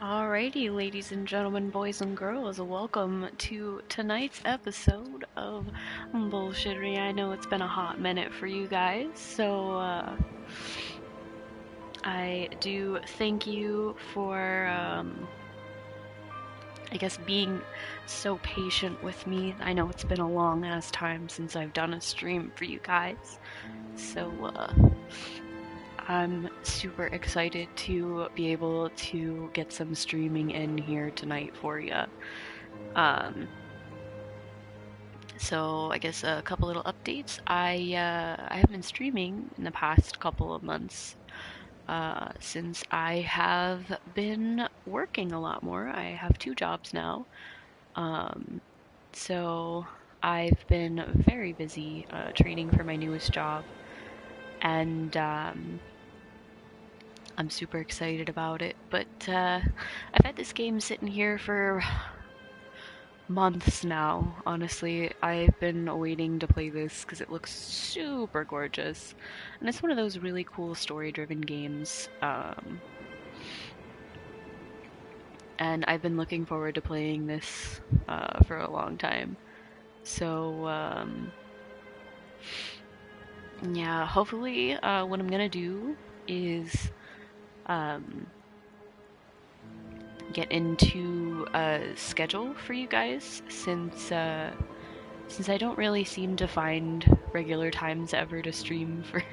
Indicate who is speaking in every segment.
Speaker 1: Alrighty, ladies and gentlemen, boys and girls, welcome to tonight's episode of Bullshittery. I know it's been a hot minute for you guys, so I do thank you for, I guess, being so patient with me. I know it's been a long ass time since I've done a stream for you guys, so I'm super excited to be able to get some streaming in here tonight for you. So I guess a couple little updates. I have been streaming in the past couple of months since I have been working a lot more. I have two jobs now. Um, so I've been very busy training for my newest job, and I'm super excited about it. But I've had this game sitting here for months now, honestly. I've been waiting to play this because it looks super gorgeous. And it's one of those really cool story-driven games. And I've been looking forward to playing this for a long time. So, yeah, hopefully what I'm gonna do is get into a schedule for you guys since I don't really seem to find regular times ever to stream for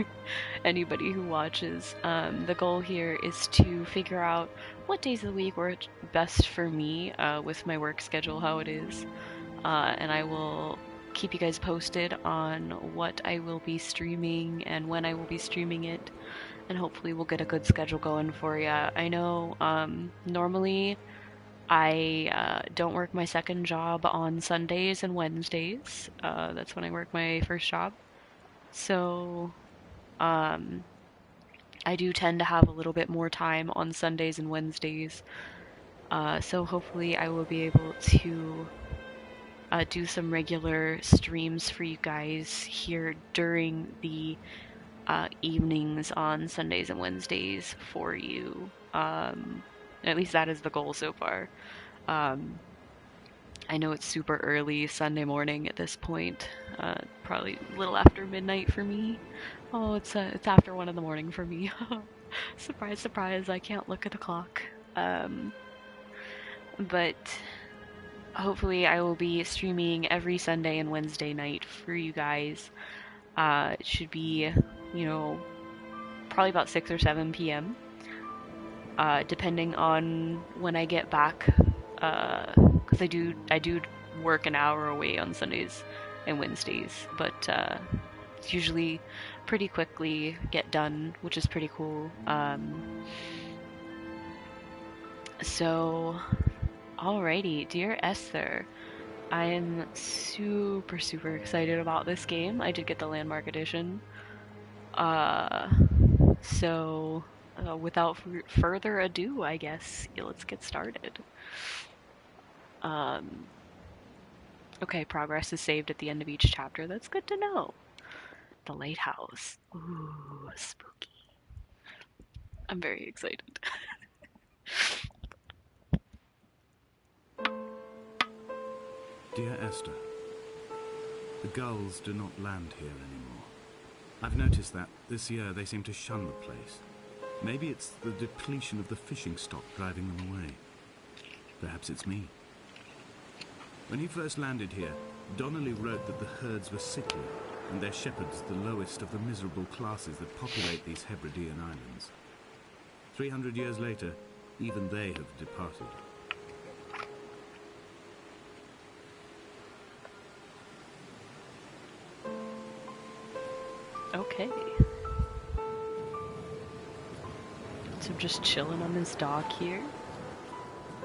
Speaker 1: anybody who watches. The goal here is to figure out what days of the week work best for me with my work schedule, how it is, and I will keep you guys posted on what I will be streaming and when I will be streaming it, and hopefully we'll get a good schedule going for you. I know normally I don't work my second job on Sundays and Wednesdays. That's when I work my first job. So, um, I do tend to have a little bit more time on Sundays and Wednesdays. So hopefully I will be able to do some regular streams for you guys here during the evenings on Sundays and Wednesdays for you. At least that is the goal so far. Um, I know it's super early Sunday morning at this point. Probably a little after midnight for me. Oh, it's after 1 in the morning for me. Surprise, surprise! I can't look at the clock. But hopefully, I will be streaming every Sunday and Wednesday night for you guys. It should be, probably about 6 or 7 p.m. Depending on when I get back, because I do work an hour away on Sundays and Wednesdays, but it's usually pretty quickly get done, which is pretty cool. So, alrighty, dear Esther, I am super, super excited about this game. I did get the Landmark Edition. So without further ado, I guess let's get started. Okay, progress is saved at the end of each chapter. That's good to know. The lighthouse. Ooh, spooky. I'm very excited.
Speaker 2: Dear Esther, the gulls do not land here anymore. I've noticed that this year they seem to shun the place. Maybe it's the depletion of the fishing stock driving them away. Perhaps it's me. When he first landed here, Donnelly wrote that the herds were sickly and their shepherds the lowest of the miserable classes that populate these Hebridean islands. 300 years later, even they have departed.
Speaker 1: Okay. So just chilling on this dock here.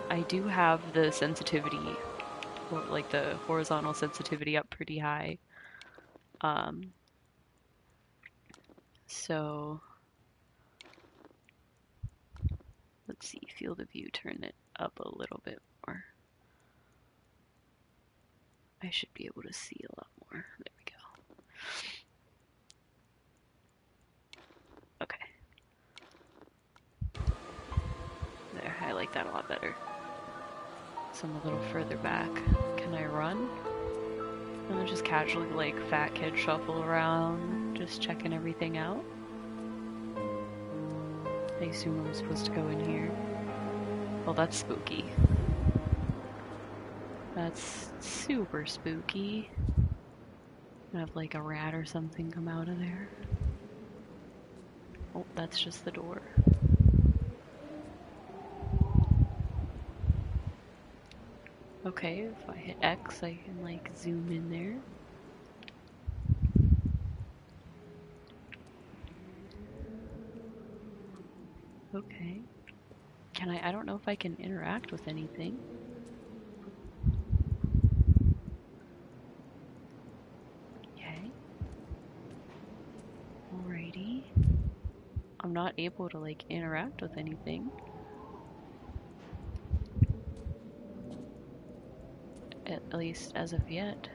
Speaker 1: I do have the sensitivity, like the horizontal sensitivity up pretty high. So let's see, field of view, turn it up a little bit more. I should be able to see a lot more. There we go. Okay. There, I like that a lot better. So I'm a little further back. Can I run? And then just casually, like, fat kid shuffle around, just checking everything out. I assume I'm supposed to go in here. Well, that's spooky. That's super spooky. I have like a rat or something come out of there. Oh, that's just the door. Okay, if I hit X, I can like zoom in there. Okay. Can I don't know if I can interact with anything. Okay. Alrighty. I'm not able to like interact with anything. At least as of yet.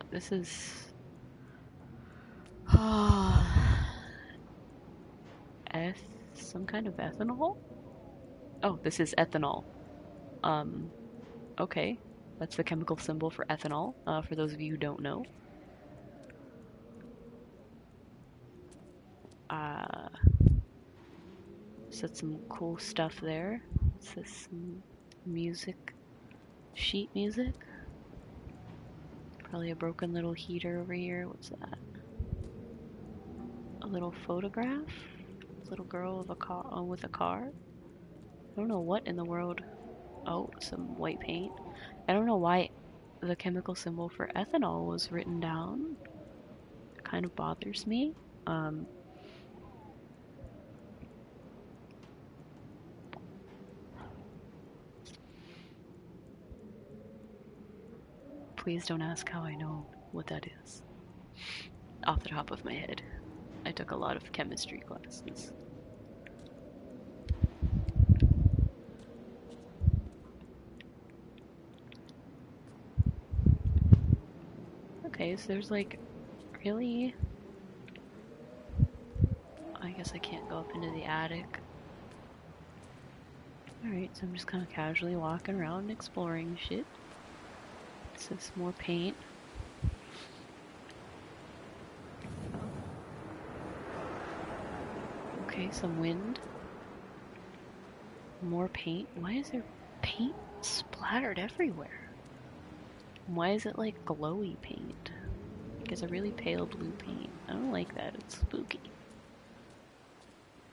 Speaker 1: This is some kind of ethanol? Oh, this is ethanol. Okay. That's the chemical symbol for ethanol, for those of you who don't know. So some cool stuff there. This is some music, sheet music. Probably a broken little heater over here. What's that? A little photograph? A little girl with a car, with a car? I don't know what in the world. Oh, some white paint. I don't know why the chemical symbol for ethanol was written down. It kind of bothers me. Please don't ask how I know what that is. Off the top of my head. I took a lot of chemistry classes. Okay, so there's like really... I guess I can't go up into the attic. Alright, so I'm just kind of casually walking around exploring shit. This is more paint. Okay, some wind. More paint. Why is there paint splattered everywhere? Why is it like glowy paint? Like it's a really pale blue paint. I don't like that. It's spooky.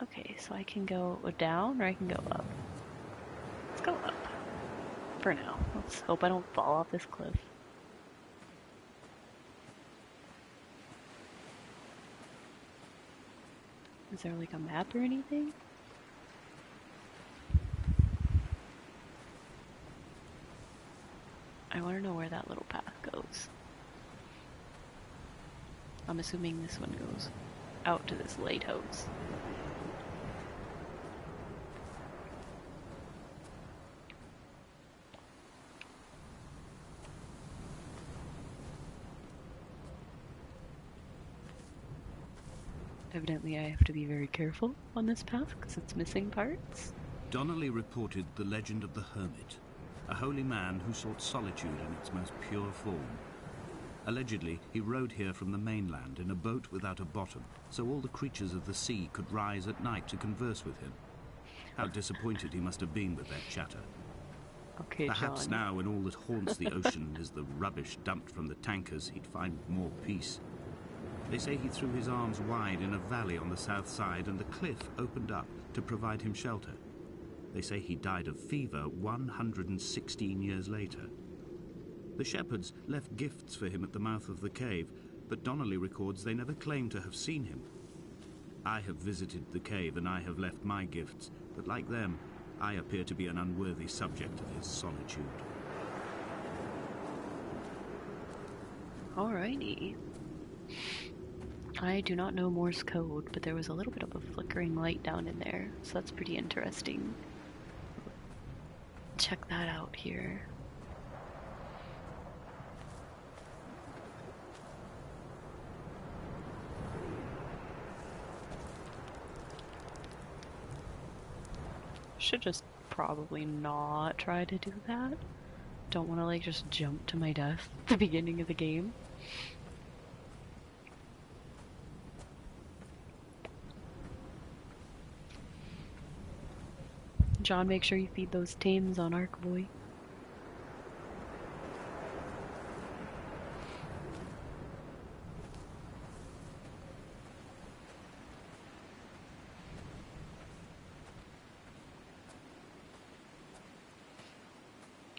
Speaker 1: Okay, so I can go down or I can go up. Let's go up. For now. Let's hope I don't fall off this cliff. Is there like a map or anything? I want to know where that little path goes. I'm assuming this one goes out to this lighthouse. Evidently I have to be very careful on this path because it's missing parts.
Speaker 2: Donnelly reported the legend of the hermit, a holy man who sought solitude in its most pure form. Allegedly, he rode here from the mainland in a boat without a bottom, so all the creatures of the sea could rise at night to converse with him. How disappointed he must have been with that chatter.
Speaker 1: Okay,
Speaker 2: Perhaps
Speaker 1: John.
Speaker 2: now, when all that haunts the ocean is the rubbish dumped from the tankers, he'd find more peace. They say he threw his arms wide in a valley on the south side and the cliff opened up to provide him shelter. They say he died of fever 116 years later. The shepherds left gifts for him at the mouth of the cave, but Donnelly records they never claimed to have seen him. I have visited the cave and I have left my gifts, but like them, I appear to be an unworthy subject of his solitude.
Speaker 1: Alrighty. I do not know Morse code, but there was a little bit of a flickering light down in there, so that's pretty interesting. Check that out here. should just probably not try to do that. Don't want to like just jump to my death at the beginning of the game. John, make sure you feed those tames on Arc Boy.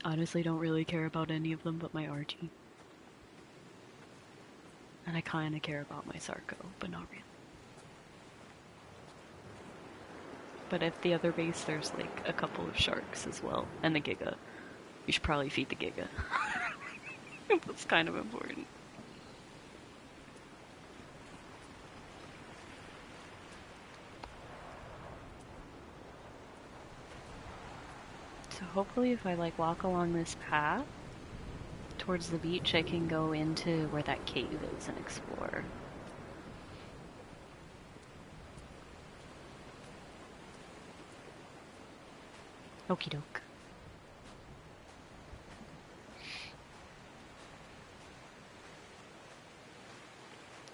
Speaker 1: Honestly, don't really care about any of them but my Archie. And I kinda care about my Sarko, but not really. But at the other base, there's like a couple of sharks as well, and the Giga. You should probably feed the Giga. That's kind of important. So hopefully if I like walk along this path towards the beach, I can go into where that cave is and explore. Okie doke.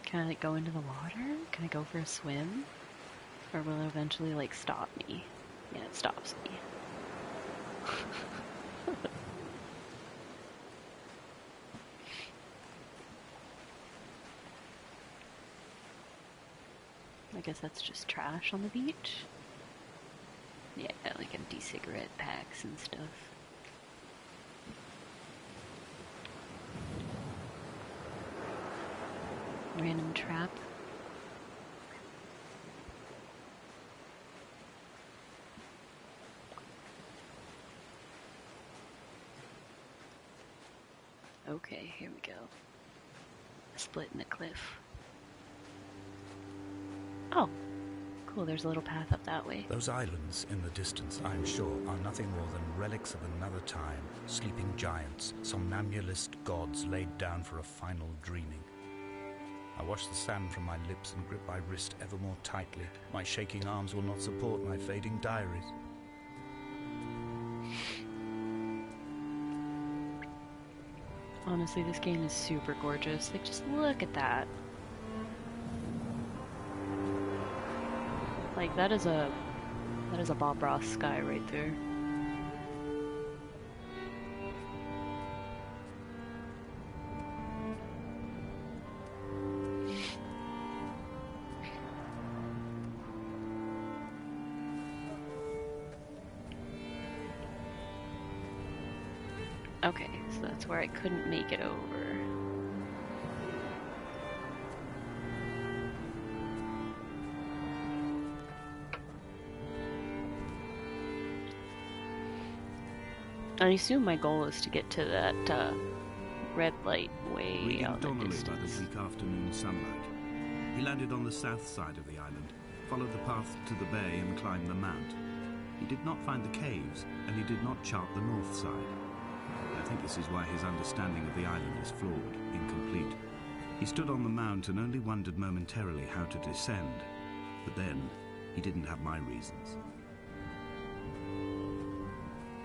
Speaker 1: Can I like go into the water? Can I go for a swim? Or will it eventually like stop me? Yeah, it stops me. I guess that's just trash on the beach. Yeah, like empty cigarette packs and stuff. Random trap. Okay, here we go. A split in a cliff. Oh, cool, there's a little path up that way.
Speaker 3: Those islands in the distance, I'm sure, are nothing more than relics of another time, sleeping giants, somnambulist gods laid down for a final dreaming. I wash the sand from my lips and grip my wrist ever more tightly. My shaking arms will not support my fading diaries.
Speaker 1: Honestly, this game is super gorgeous. Like, just look at that. Like, that is a Bob Ross sky right there. Okay, so that's where I couldn't make it over. I assume my goal is to get to that red light way out in the
Speaker 2: Donnelly by
Speaker 1: distance.
Speaker 2: the bleak afternoon sunlight. He landed on the south side of the island, followed the path to the bay and climbed the mount. He did not find the caves, and he did not chart the north side. I think this is why his understanding of the island is flawed, incomplete. He stood on the mount and only wondered momentarily how to descend, but then he didn't have my reasons.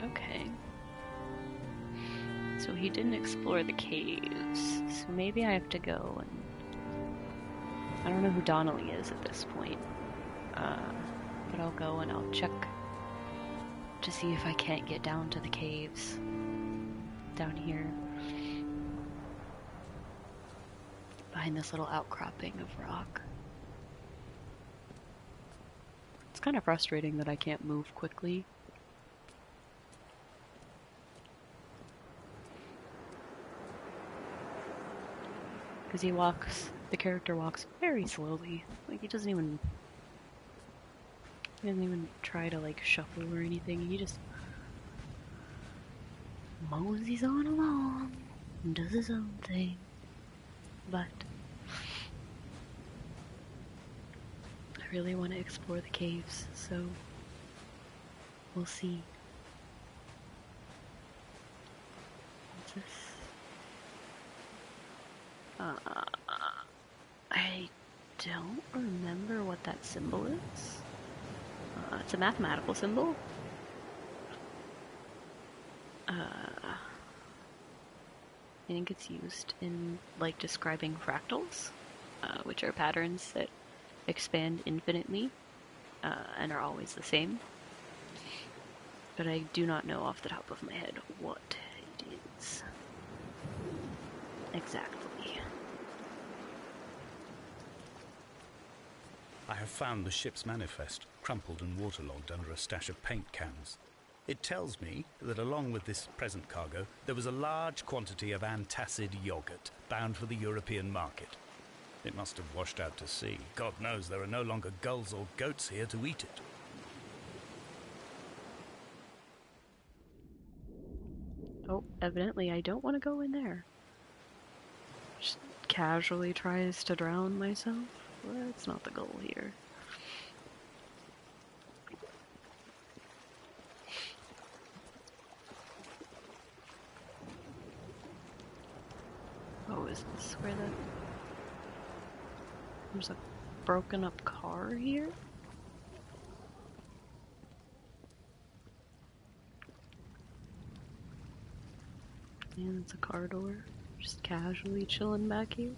Speaker 1: Okay. So he didn't explore the caves, so maybe I have to go and... I don't know who Donnelly is at this point, but I'll go and I'll check to see if I can't get down to the caves down here behind this little outcropping of rock. It's kind of frustrating that I can't move quickly. Because the character walks very slowly. Like, he doesn't even try to like shuffle or anything. He just moseys on along and does his own thing. But I really want to explore the caves, so we'll see. What's this? I don't remember what that symbol is. It's a mathematical symbol. I think it's used in, like, describing fractals, which are patterns that expand infinitely and are always the same. But I do not know off the top of my head what it is exactly.
Speaker 3: I have found the ship's manifest, crumpled and waterlogged under a stash of paint cans. It tells me that along with this present cargo, there was a large quantity of antacid yogurt bound for the European market. It must have washed out to sea. God knows there are no longer gulls or goats here to eat it.
Speaker 1: Oh, evidently I don't want to go in there. Just casually tries to drown myself. Well, that's not the goal here. Oh, is this where there's a broken up car here? And it's a car door. Just casually chilling back here.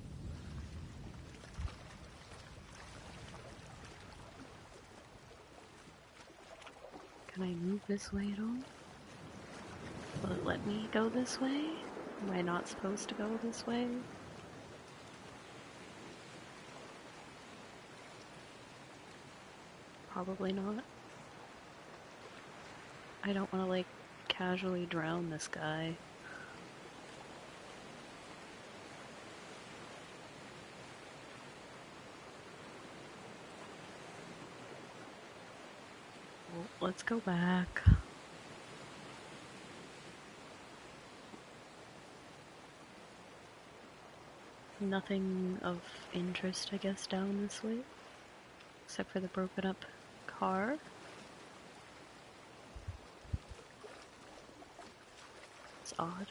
Speaker 1: Can I move this way at all? Will it let me go this way? Am I not supposed to go this way? Probably not. I don't want to, like, casually drown this guy. Well, let's go back. Nothing of interest, I guess, down this way. Except for the broken up car. It's odd.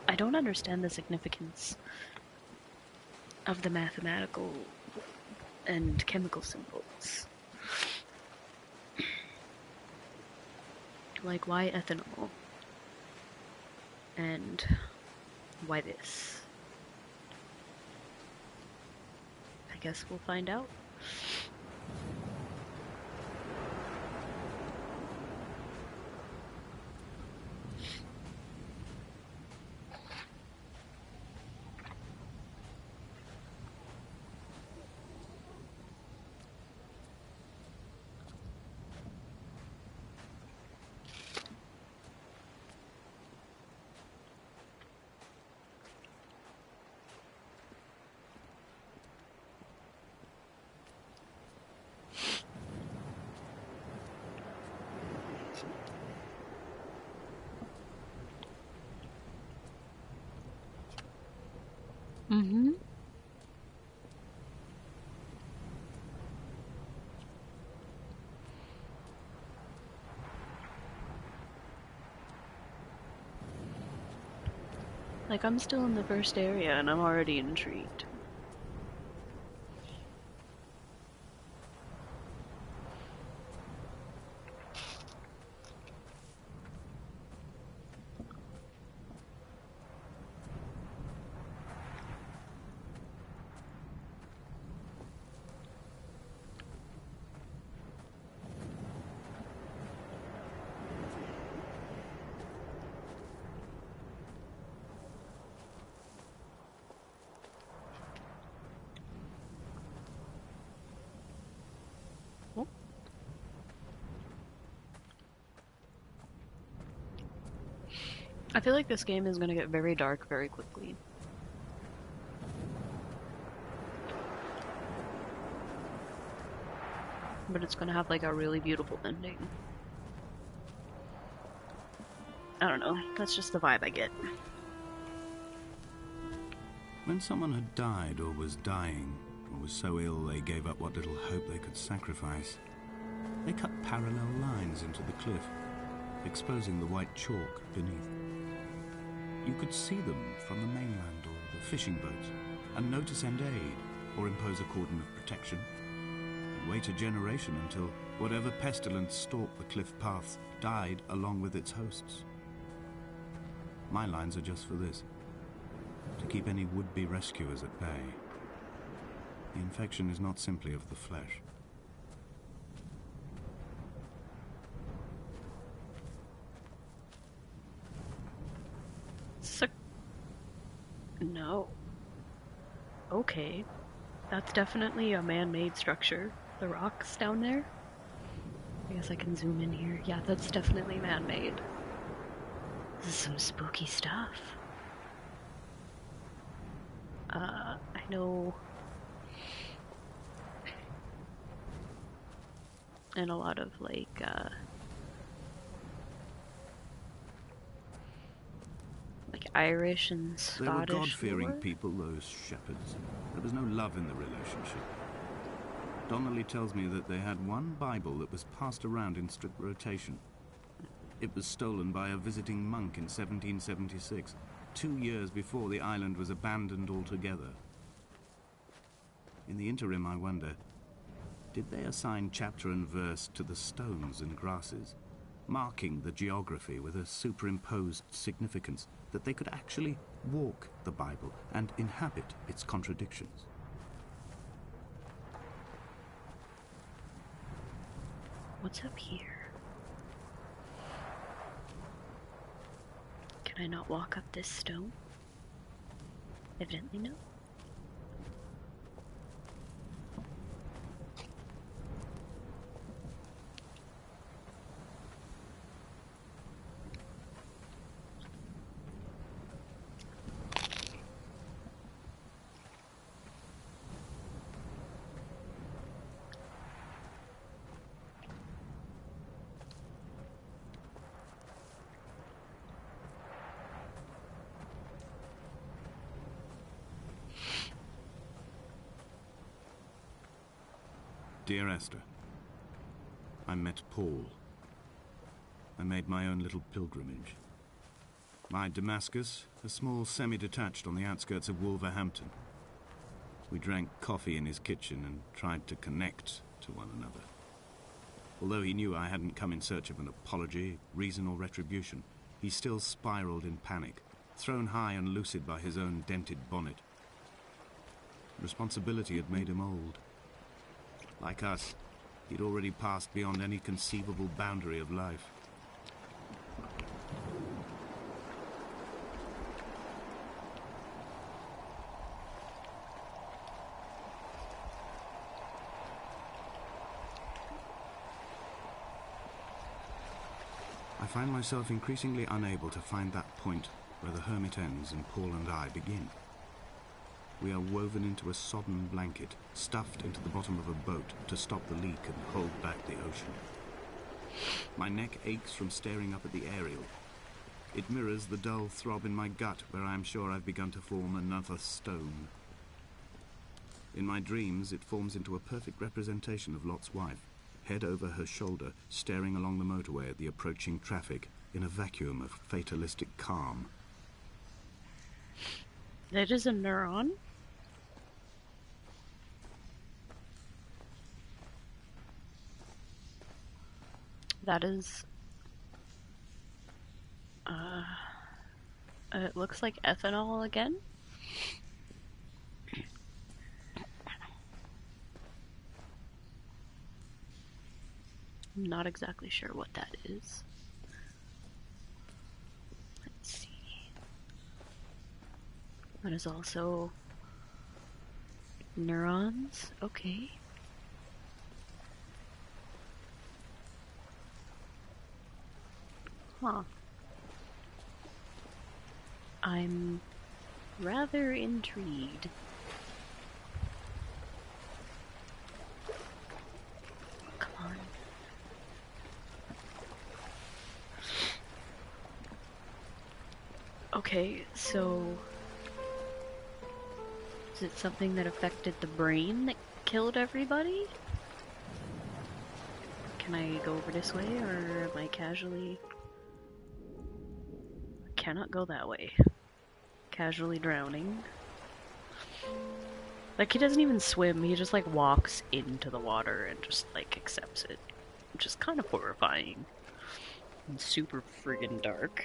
Speaker 1: I don't understand the significance of the mathematical and chemical symbols. Like, why ethanol? And why this? I guess we'll find out. Mm-hmm. Like, I'm still in the first area and I'm already intrigued. Oh. I feel like this game is gonna get very dark very quickly. But it's gonna have, like, a really beautiful ending. I don't know, that's just the vibe I get.
Speaker 2: When someone had died or was dying, or was so ill they gave up what little hope they could sacrifice, they cut parallel lines into the cliff, exposing the white chalk beneath. You could see them from the mainland or the fishing boats, and know to send aid, or impose a cordon of protection, and wait a generation until whatever pestilence stalked the cliff paths died along with its hosts. My lines are just for this: to keep any would-be rescuers at bay. The infection is not simply of the flesh.
Speaker 1: No. Okay. That's definitely a man-made structure. The rocks down there? I guess I can zoom in here. Yeah, that's definitely man-made. This is some spooky stuff. I know... And a lot of, like, Irish and Scottish
Speaker 2: They were God-fearing
Speaker 1: lore.
Speaker 2: people, those shepherds. There was no love in the relationship. Donnelly tells me that they had one Bible that was passed around in strict rotation. It was stolen by a visiting monk in 1776, 2 years before the island was abandoned altogether. In the interim, I wonder, did they assign chapter and verse to the stones and grasses, marking the geography with a superimposed significance, that they could actually walk the Bible and inhabit its contradictions?
Speaker 1: What's up here? Can I not walk up this stone? Evidently no.
Speaker 2: Dear Esther, I met Paul. I made my own little pilgrimage. My Damascus, a small semi-detached on the outskirts of Wolverhampton. We drank coffee in his kitchen and tried to connect to one another. Although he knew I hadn't come in search of an apology, reason or retribution, he still spiraled in panic, thrown high and lucid by his own dented bonnet. Responsibility had made him old. Like us, he'd already passed beyond any conceivable boundary of life. I find myself increasingly unable to find that point where the hermit ends and Paul and I begin. We are woven into a sodden blanket, stuffed into the bottom of a boat to stop the leak and hold back the ocean. My neck aches from staring up at the aerial. It mirrors the dull throb in my gut where I am sure I've begun to form another stone. In my dreams, it forms into a perfect representation of Lot's wife, head over her shoulder, staring along the motorway at the approaching traffic in a vacuum of fatalistic calm.
Speaker 1: That is a neuron? That is... it looks like ethanol again? I'm not exactly sure what that is. Let's see. That is also neurons. Okay. Huh. I'm rather intrigued. Come on. Okay, so... is it something that affected the brain that killed everybody? Can I go over this way, or am I casually... I cannot go that way. Casually drowning. Like, he doesn't even swim, he just, like, walks into the water and just, like, accepts it. Which is kind of horrifying. And super friggin' dark.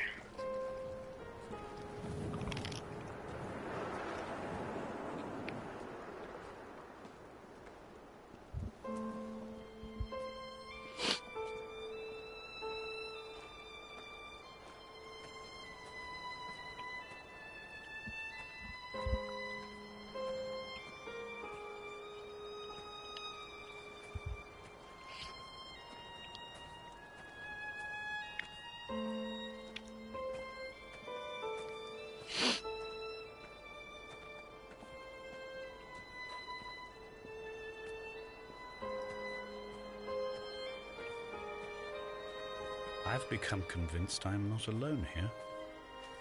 Speaker 3: I've become convinced I am not alone here,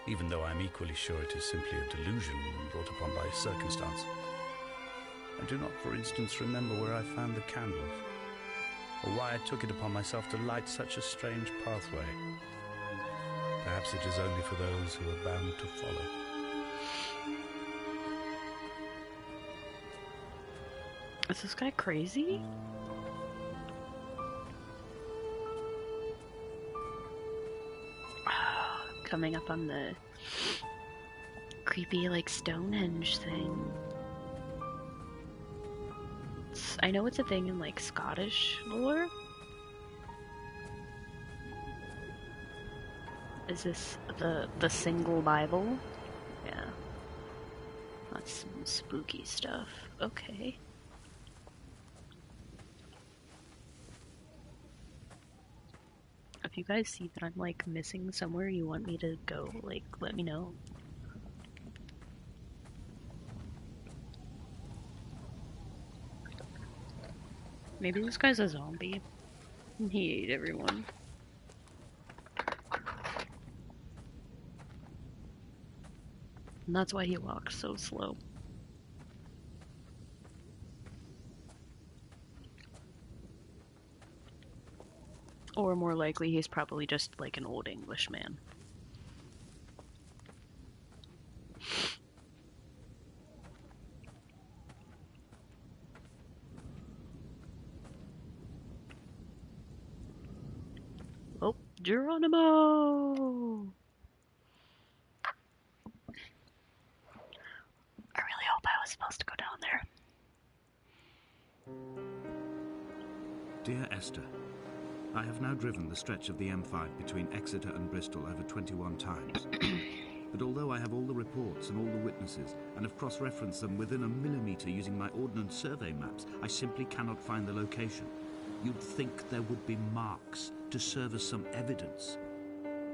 Speaker 3: even though I'm equally sure it is simply a delusion brought upon by circumstance. I do not, for instance, remember where I found the candles, or why I took it upon myself to light such a strange pathway. Perhaps it is only for those who are bound to follow.
Speaker 1: Is this guy crazy? Coming up on the creepy, like, Stonehenge thing. I know it's a thing in, like, Scottish lore. Is this the single Bible? Yeah. That's some spooky stuff. Okay. If you guys see that I'm, like, missing somewhere you want me to go, like, let me know. Maybe this guy's a zombie. He ate everyone. And that's why he walks so slow. Or more likely, he's probably just like an old English man. Oh, Geronimo! I really hope I was supposed to go down there.
Speaker 2: Dear Esther, I have now driven the stretch of the M5 between Exeter and Bristol over 21 times. But although I have all the reports and all the witnesses, and have cross-referenced them within a millimetre using my Ordnance Survey maps, I simply cannot find the location. You'd think there would be marks to serve as some evidence.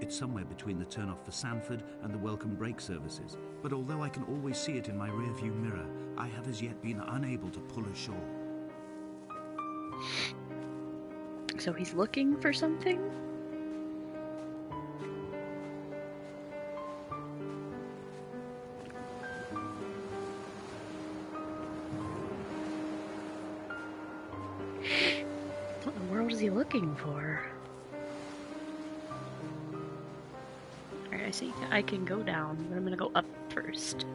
Speaker 2: It's somewhere between the turn-off for Sanford and the welcome break services, but although I can always see it in my rear-view mirror, I have as yet been unable to pull ashore.
Speaker 1: So he's looking for something? What in the world is he looking for? Alright, I see I can go down, but I'm gonna go up first.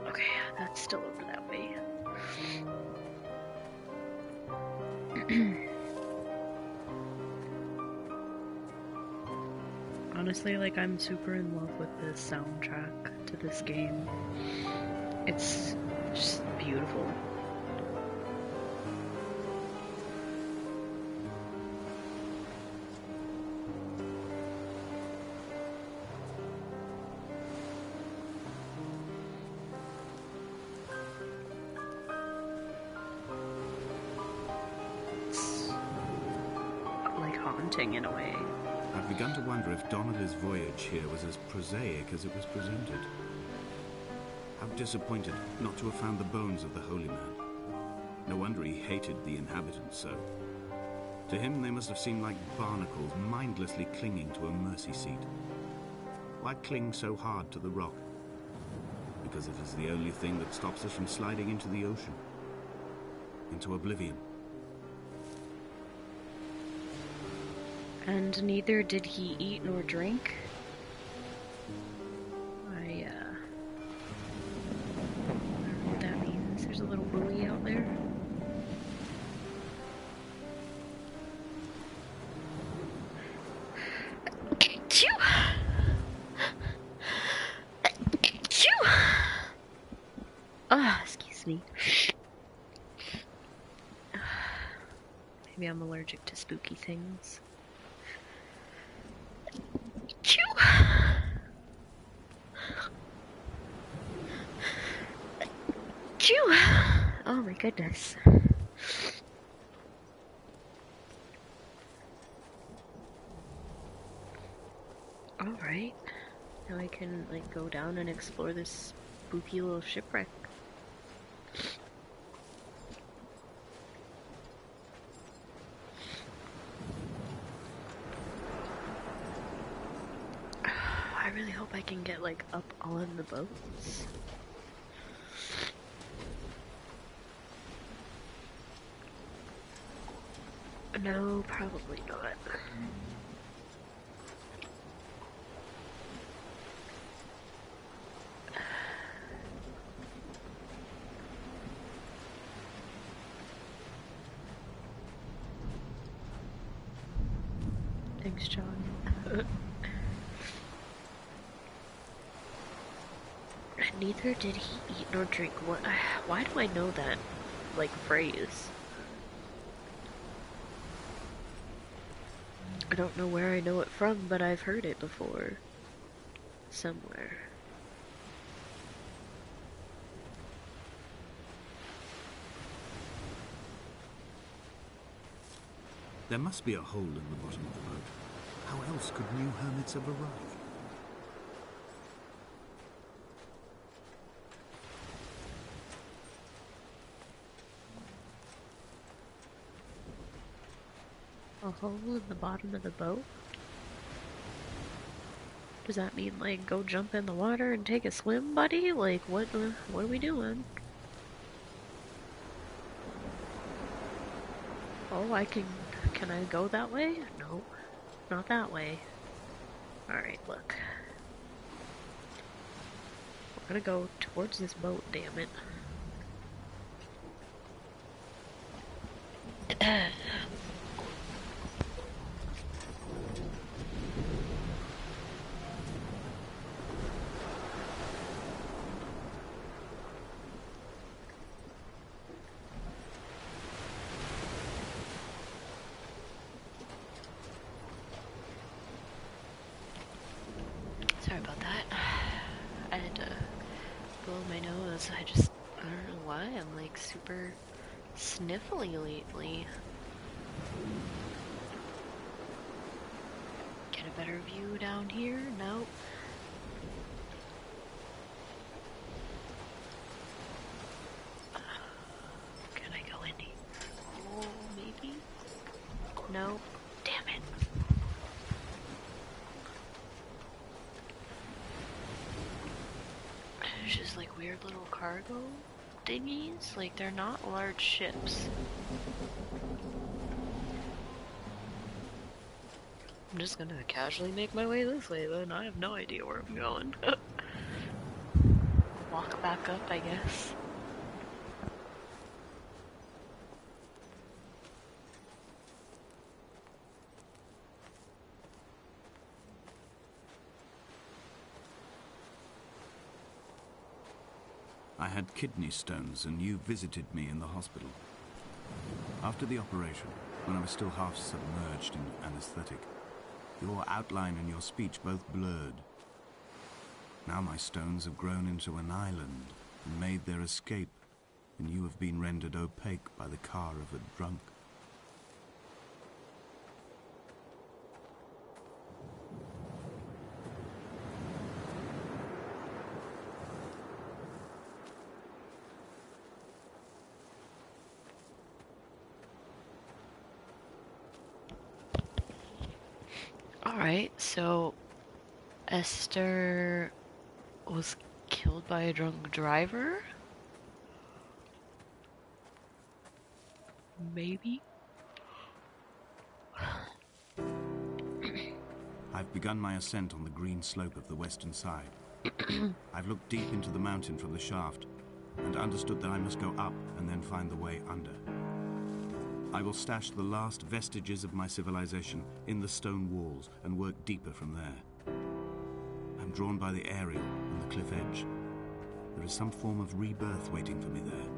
Speaker 1: Okay, that's still over that way. Honestly, like, I'm super in love with the soundtrack to this game. It's just beautiful. It's like haunting in a way.
Speaker 2: I've begun to wonder if Donnelly's voyage here was as prosaic as it was presented. How disappointed not to have found the bones of the holy man. No wonder he hated the inhabitants so. To him they must have seemed like barnacles mindlessly clinging to a mercy seat. Why cling so hard to the rock? because it is the only thing that stops us from sliding into the ocean. Into oblivion.
Speaker 1: And neither did he eat nor drink. I don't know what that means. There's a little buoy out there. Excuse me. Maybe I'm allergic to spooky things. Oh my goodness. Alright. Now I can, like, go down and explore this spooky little shipwreck. I really hope I can get, like, up on the boats. No, probably not. Thanks, John. Neither did he eat nor drink. What? Why do I know that, like, phrase? I don't know where I know it from, but I've heard it before. Somewhere.
Speaker 2: There must be a hole in the bottom of the boat. How else could new hermits have arrived?
Speaker 1: A hole in the bottom of the boat? Does that mean, like, go jump in the water and take a swim, buddy? Like, what are we doing? Oh, can I go that way? No, not that way. Alright, look. We're gonna go towards this boat, damn it. Sorry about that. I had to blow my nose. I don't know why. I'm like super sniffly lately. Get a better view down here? Nope. Can I go in here? Oh, maybe? Nope. Damn it. There's just like weird little cargo dinghies. Like, they're not large ships. I'm just gonna casually make my way this way then. I have no idea where I'm going. Walk back up, I guess.
Speaker 2: I had kidney stones and you visited me in the hospital. After the operation, when I was still half submerged in anesthetic, your outline and your speech both blurred. Now my stones have grown into an island and made their escape, and you have been rendered opaque by the car of a drunk.
Speaker 1: Alright, so Esther was Killed by a drunk driver? Maybe?
Speaker 2: I've begun my ascent on the green slope of the western side. I've looked deep into the mountain from the shaft and understood that I must go up and then find the way under. I will stash the last vestiges of my civilization in the stone walls and work deeper from there. I'm drawn by the aerial and the cliff edge. There is some form of rebirth waiting for me there.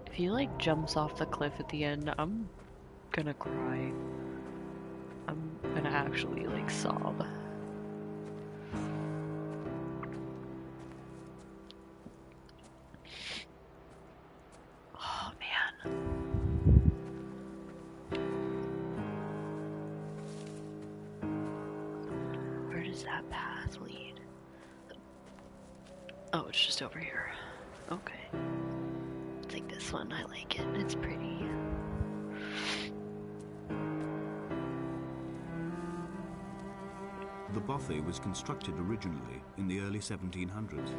Speaker 1: If he like jumps off the cliff at the end, I'm gonna cry. I'm gonna actually like sob. Oh man. Where does that path lead? Oh, it's just over here. Okay. I'll take this one. I like it. It's pretty.
Speaker 2: The bothy was constructed originally in the early 1700s.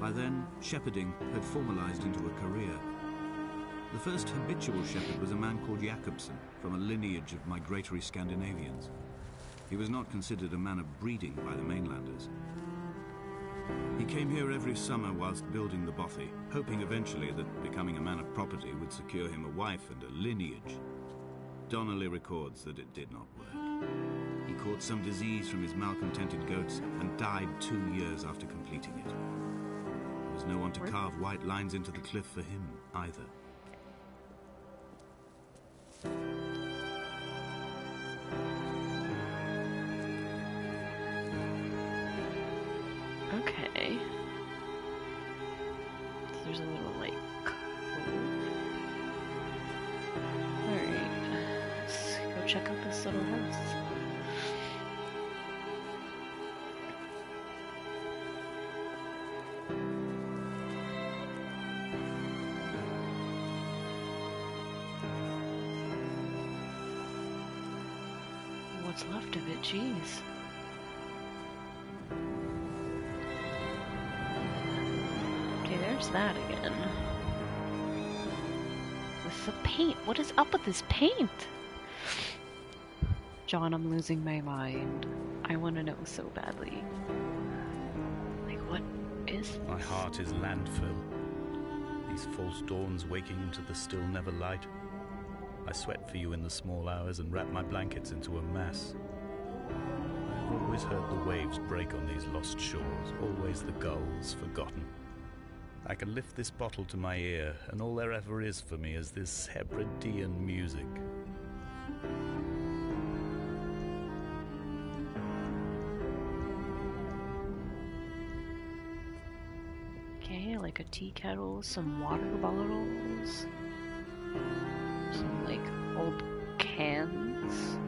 Speaker 2: By then, shepherding had formalized into a career. The first habitual shepherd was a man called Jakobsen, from a lineage of migratory Scandinavians. He was not considered a man of breeding by the mainlanders. He came here every summer whilst building the bothy, hoping eventually that becoming a man of property would secure him a wife and a lineage. Donnelly records that it did not work. He caught some disease from his malcontented goats and died 2 years after completing it. There was no one to carve white lines into the cliff for him, either.
Speaker 1: Okay. So there's a little like cove. Alright. Let's go check out this little house. What's left of it, jeez. Okay, there's that again. With the paint. What is up with this paint? John, I'm losing my mind. I want to know so badly. Like, what is this?
Speaker 3: My heart is landfill. These false dawns waking into the still never light. I sweat for you in the small hours and wrap my blankets into a mass. I've always heard the waves break on these lost shores, always the gulls forgotten. I can lift this bottle to my ear, and all there ever is for me is this Hebridean music.
Speaker 1: Okay, like a tea kettle, some water bottles, some like old cans.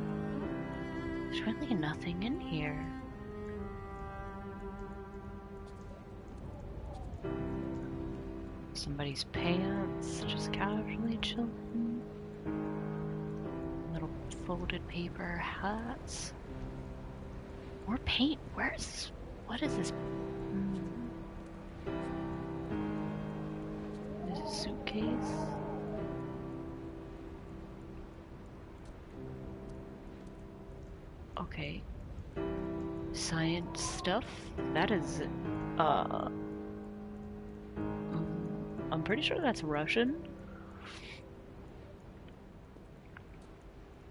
Speaker 1: There's really nothing in here. Somebody's pants, just casually chilling. Little folded paper hats. More paint. What is this? There's a suitcase. Okay. Science stuff. That is, I'm pretty sure that's Russian.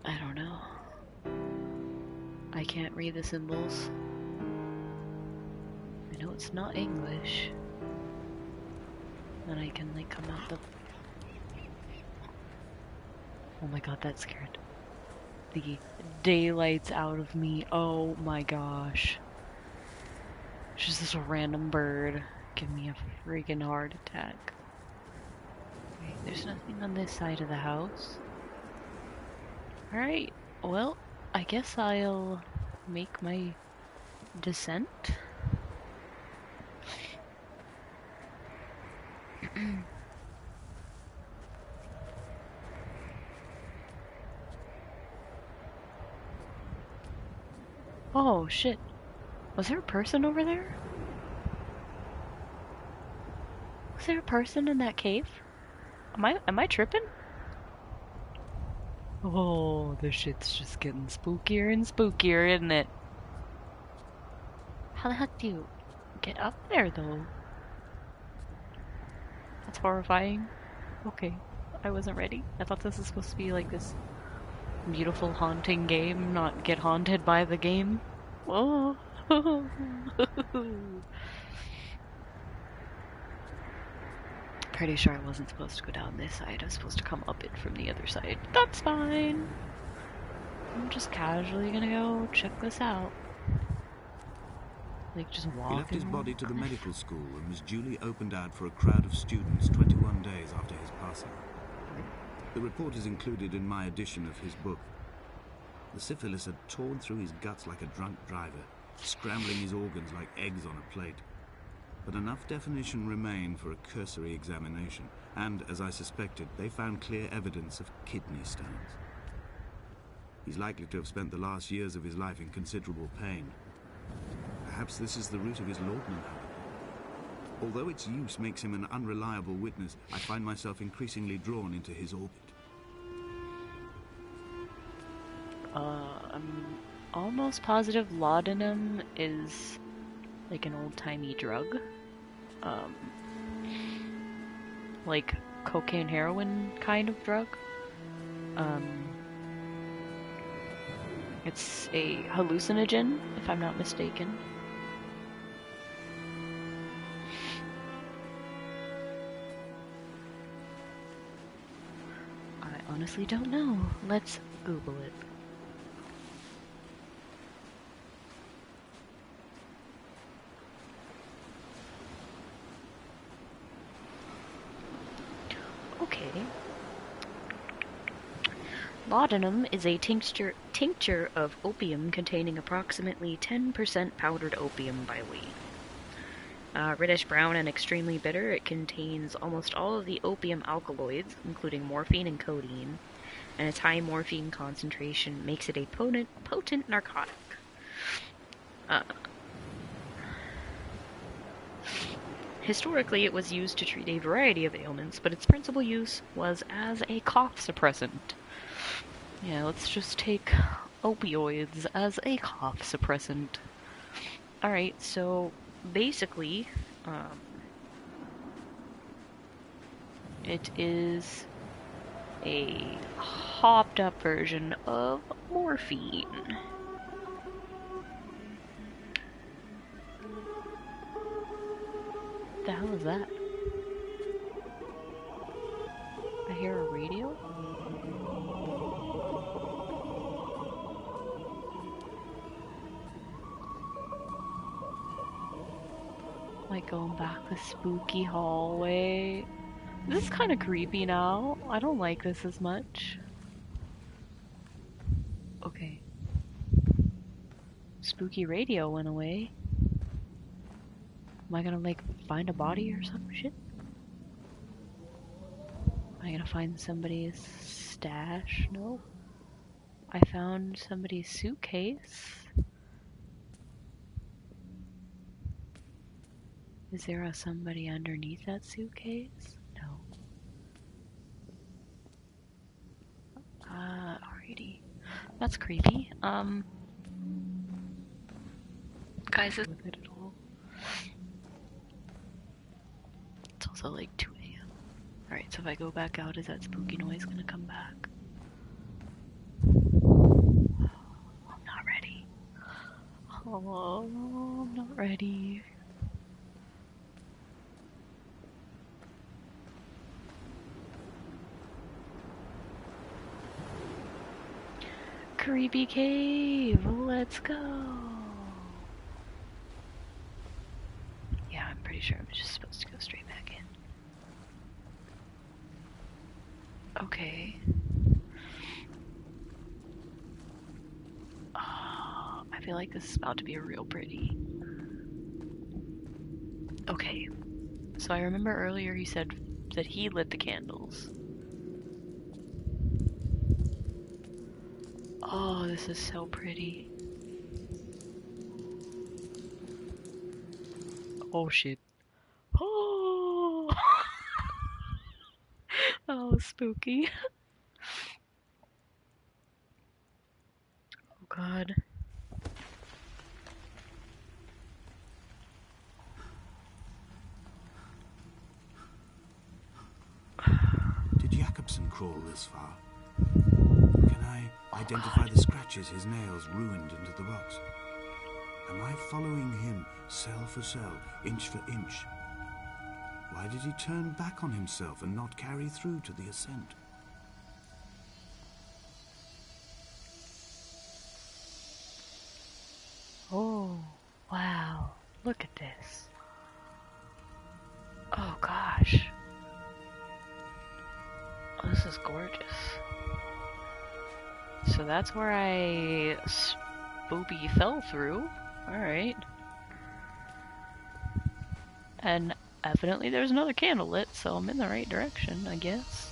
Speaker 1: I don't know. I can't read the symbols. I know it's not English. Then I can like come out the... Oh my god, that scared the daylights out of me. Oh my gosh. It's just this random bird. Give me a freaking heart attack. Okay, there's nothing on this side of the house. Alright, well, I guess I'll make my descent. Oh shit. Was there a person over there? Was there a person in that cave? Am I tripping? Oh, the shit's just getting spookier and spookier, isn't it? How the heck do you get up there, though? That's horrifying. Okay, I wasn't ready. I thought this was supposed to be like this beautiful haunting game, not get haunted by the game. Oh. Pretty sure I wasn't supposed to go down this side. I was supposed to come up it from the other side. That's fine. I'm just casually gonna go check this out. Like, just walk.
Speaker 2: He left his body to the medical school and was duly opened out for a crowd of students 21 days after his passing. The report is included in my edition of his book. The syphilis had torn through his guts like a drunk driver, scrambling his organs like eggs on a plate. But enough definition remained for a cursory examination, and, as I suspected, they found clear evidence of kidney stones. He's likely to have spent the last years of his life in considerable pain. Perhaps this is the root of his laudanum habit. Although its use makes him an unreliable witness, I find myself increasingly drawn into his orbit.
Speaker 1: I'm almost positive laudanum is like an old-timey drug. Like cocaine, heroin kind of drug. It's a hallucinogen, if I'm not mistaken. I honestly don't know. Let's Google it. Okay. Laudanum is a tincture of opium containing approximately 10% powdered opium by weight. Reddish brown and extremely bitter, it contains almost all of the opium alkaloids, including morphine and codeine, and its high morphine concentration makes it a potent narcotic. Historically, it was used to treat a variety of ailments, but its principal use was as a cough suppressant. Yeah, let's just take opioids as a cough suppressant. Alright, so basically, it is a hopped up version of morphine. What the hell is that? I hear a radio? Like going back the spooky hallway. This is kind of creepy now. I don't like this as much. Okay. Spooky radio went away. Am I gonna, like, find a body or some shit? Am I gonna find somebody's stash? No. I found somebody's suitcase. Is there a somebody underneath that suitcase? No. Alrighty. That's creepy. Guys, with it at all. It's also like 2 a.m. Alright, so if I go back out, is that spooky noise gonna come back? I'm not ready. Oh, I'm not ready. Creepy cave, let's go. Yeah, I'm pretty sure I'm just supposed to go straight back in. Okay. I feel like this is about to be a real pretty. Okay. So I remember earlier he said that he lit the candles. Oh, this is so pretty. Oh shit. Oh, that was spooky. Oh god.
Speaker 2: Did Jakobsen crawl this far? Can I identify the scratches his nails ruined into the rocks? Am I following him cell for cell, inch for inch? Why did he turn back on himself and not carry through to the ascent?
Speaker 1: Oh, wow. Look at this. Oh gosh. Oh, this is gorgeous. So that's where I spoopy fell through. Alright. And evidently there's another candle lit, so I'm in the right direction, I guess.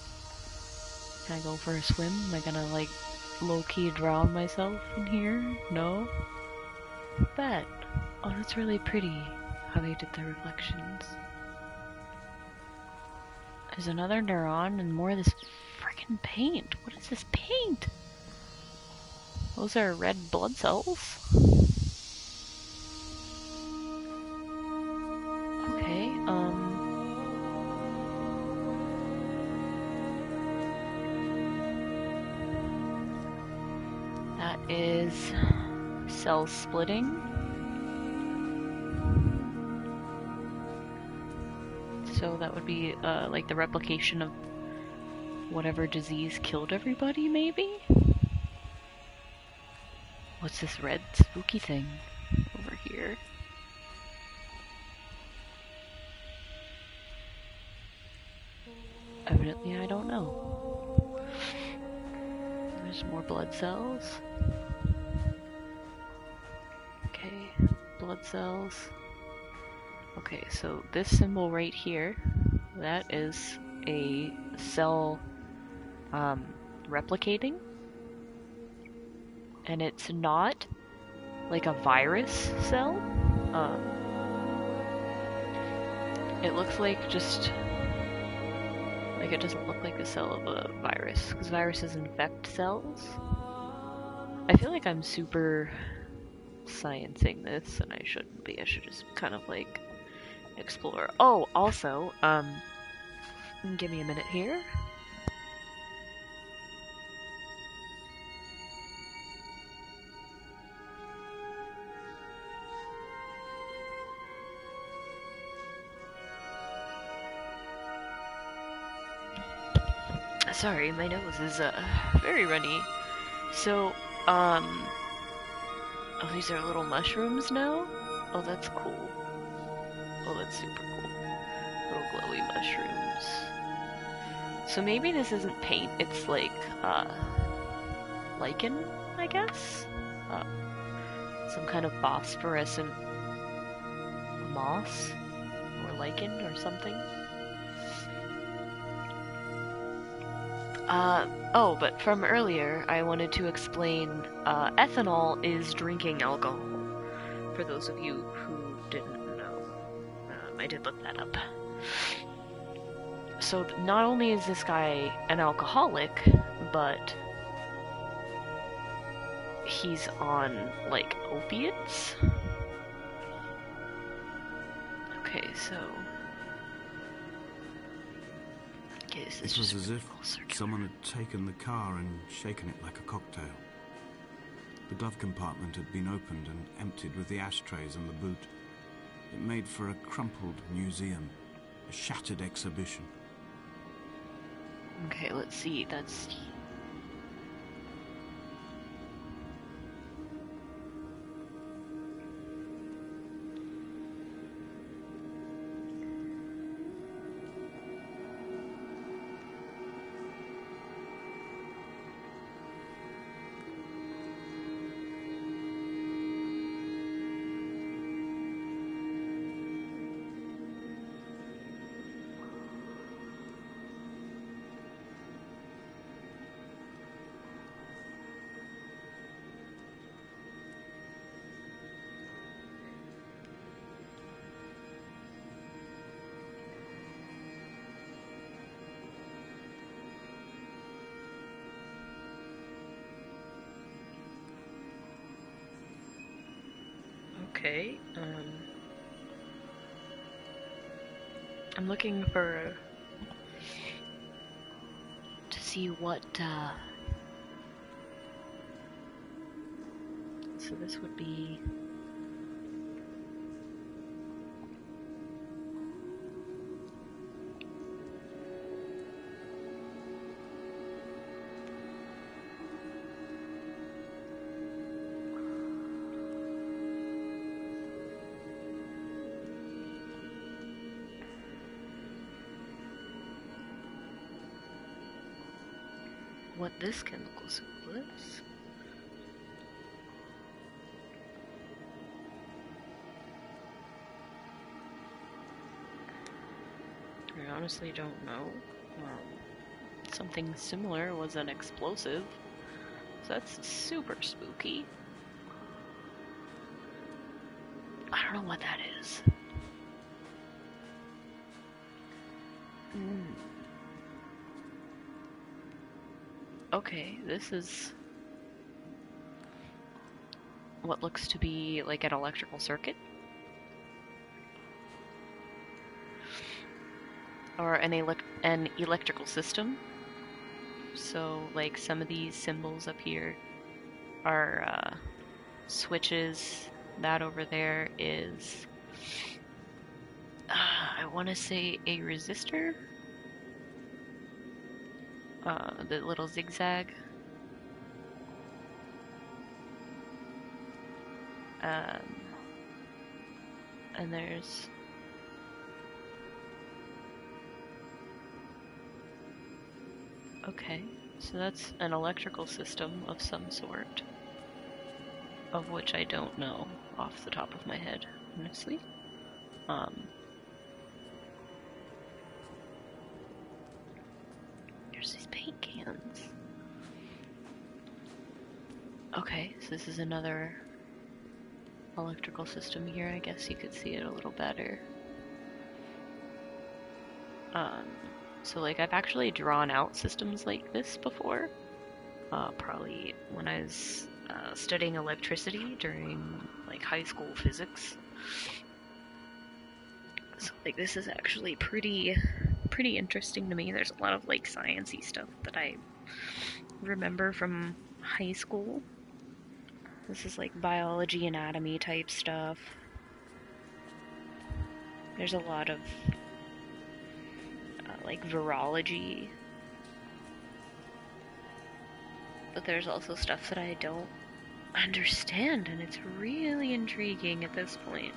Speaker 1: Can I go for a swim? Am I gonna, like, low-key drown myself in here? No? Bet. Oh, that's really pretty how they did the reflections. There's another neuron and more of this freaking paint. What is this paint? Those are red blood cells. Okay, that is cell splitting. So that would be, like the replication of whatever disease killed everybody, maybe? What's this red spooky thing over here? Evidently I don't know. There's more blood cells. Okay, blood cells. Okay, so this symbol right here, that is a cell replicating. And it's not like a virus cell. It looks like just like it doesn't look like the cell of a virus, because viruses infect cells. I feel like I'm super sciencing this, and I shouldn't be. I should just kind of like explore. Oh, also, give me a minute here. Sorry, my nose is very runny. So, oh, these are little mushrooms now? Oh, that's cool. Oh, that's super cool. Little glowy mushrooms. So maybe this isn't paint, it's like, lichen, I guess? Some kind of phosphorescent moss? Or lichen or something? Oh, but from earlier, I wanted to explain, ethanol is drinking alcohol. For those of you who didn't know. I did look that up. So not only is this guy an alcoholic, but he's on, like, opiates? Okay, so...
Speaker 2: It was as if someone had taken the car and shaken it like a cocktail. The glove compartment had been opened and emptied with the ashtrays and the boot. It made for a crumpled museum, a shattered exhibition.
Speaker 1: Okay, let's see, that's... Okay. I'm looking to see what, so this would be... what this chemical symbol is. I honestly don't know. Something similar was an explosive, so that's super spooky. I don't know what that is. Okay, this is what looks to be like an electrical circuit. Or an electrical system. So, like, some of these symbols up here are switches. That over there is, I want to say, a resistor. The little zigzag. And there's... Okay, so that's an electrical system of some sort, of which I don't know off the top of my head, honestly. There's these paint cans. Okay, so this is another electrical system here. I guess you could see it a little better. So like I've actually drawn out systems like this before. Probably when I was studying electricity during like high school physics. So like this is actually pretty interesting to me. There's a lot of like sciencey stuff that I remember from high school. This is like biology, anatomy type stuff. There's a lot of like virology. But there's also stuff that I don't understand, and it's really intriguing at this point.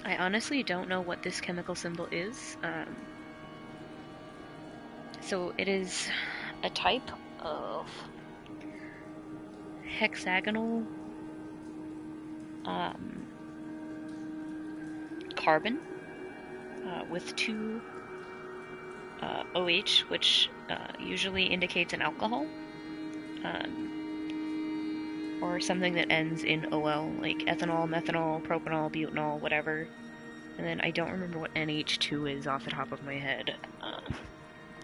Speaker 1: I honestly don't know what this chemical symbol is. So it is a type of hexagonal carbon with two OH, which usually indicates an alcohol, or something that ends in OL, like ethanol, methanol, propanol, butanol, whatever. And then I don't remember what NH2 is off the top of my head.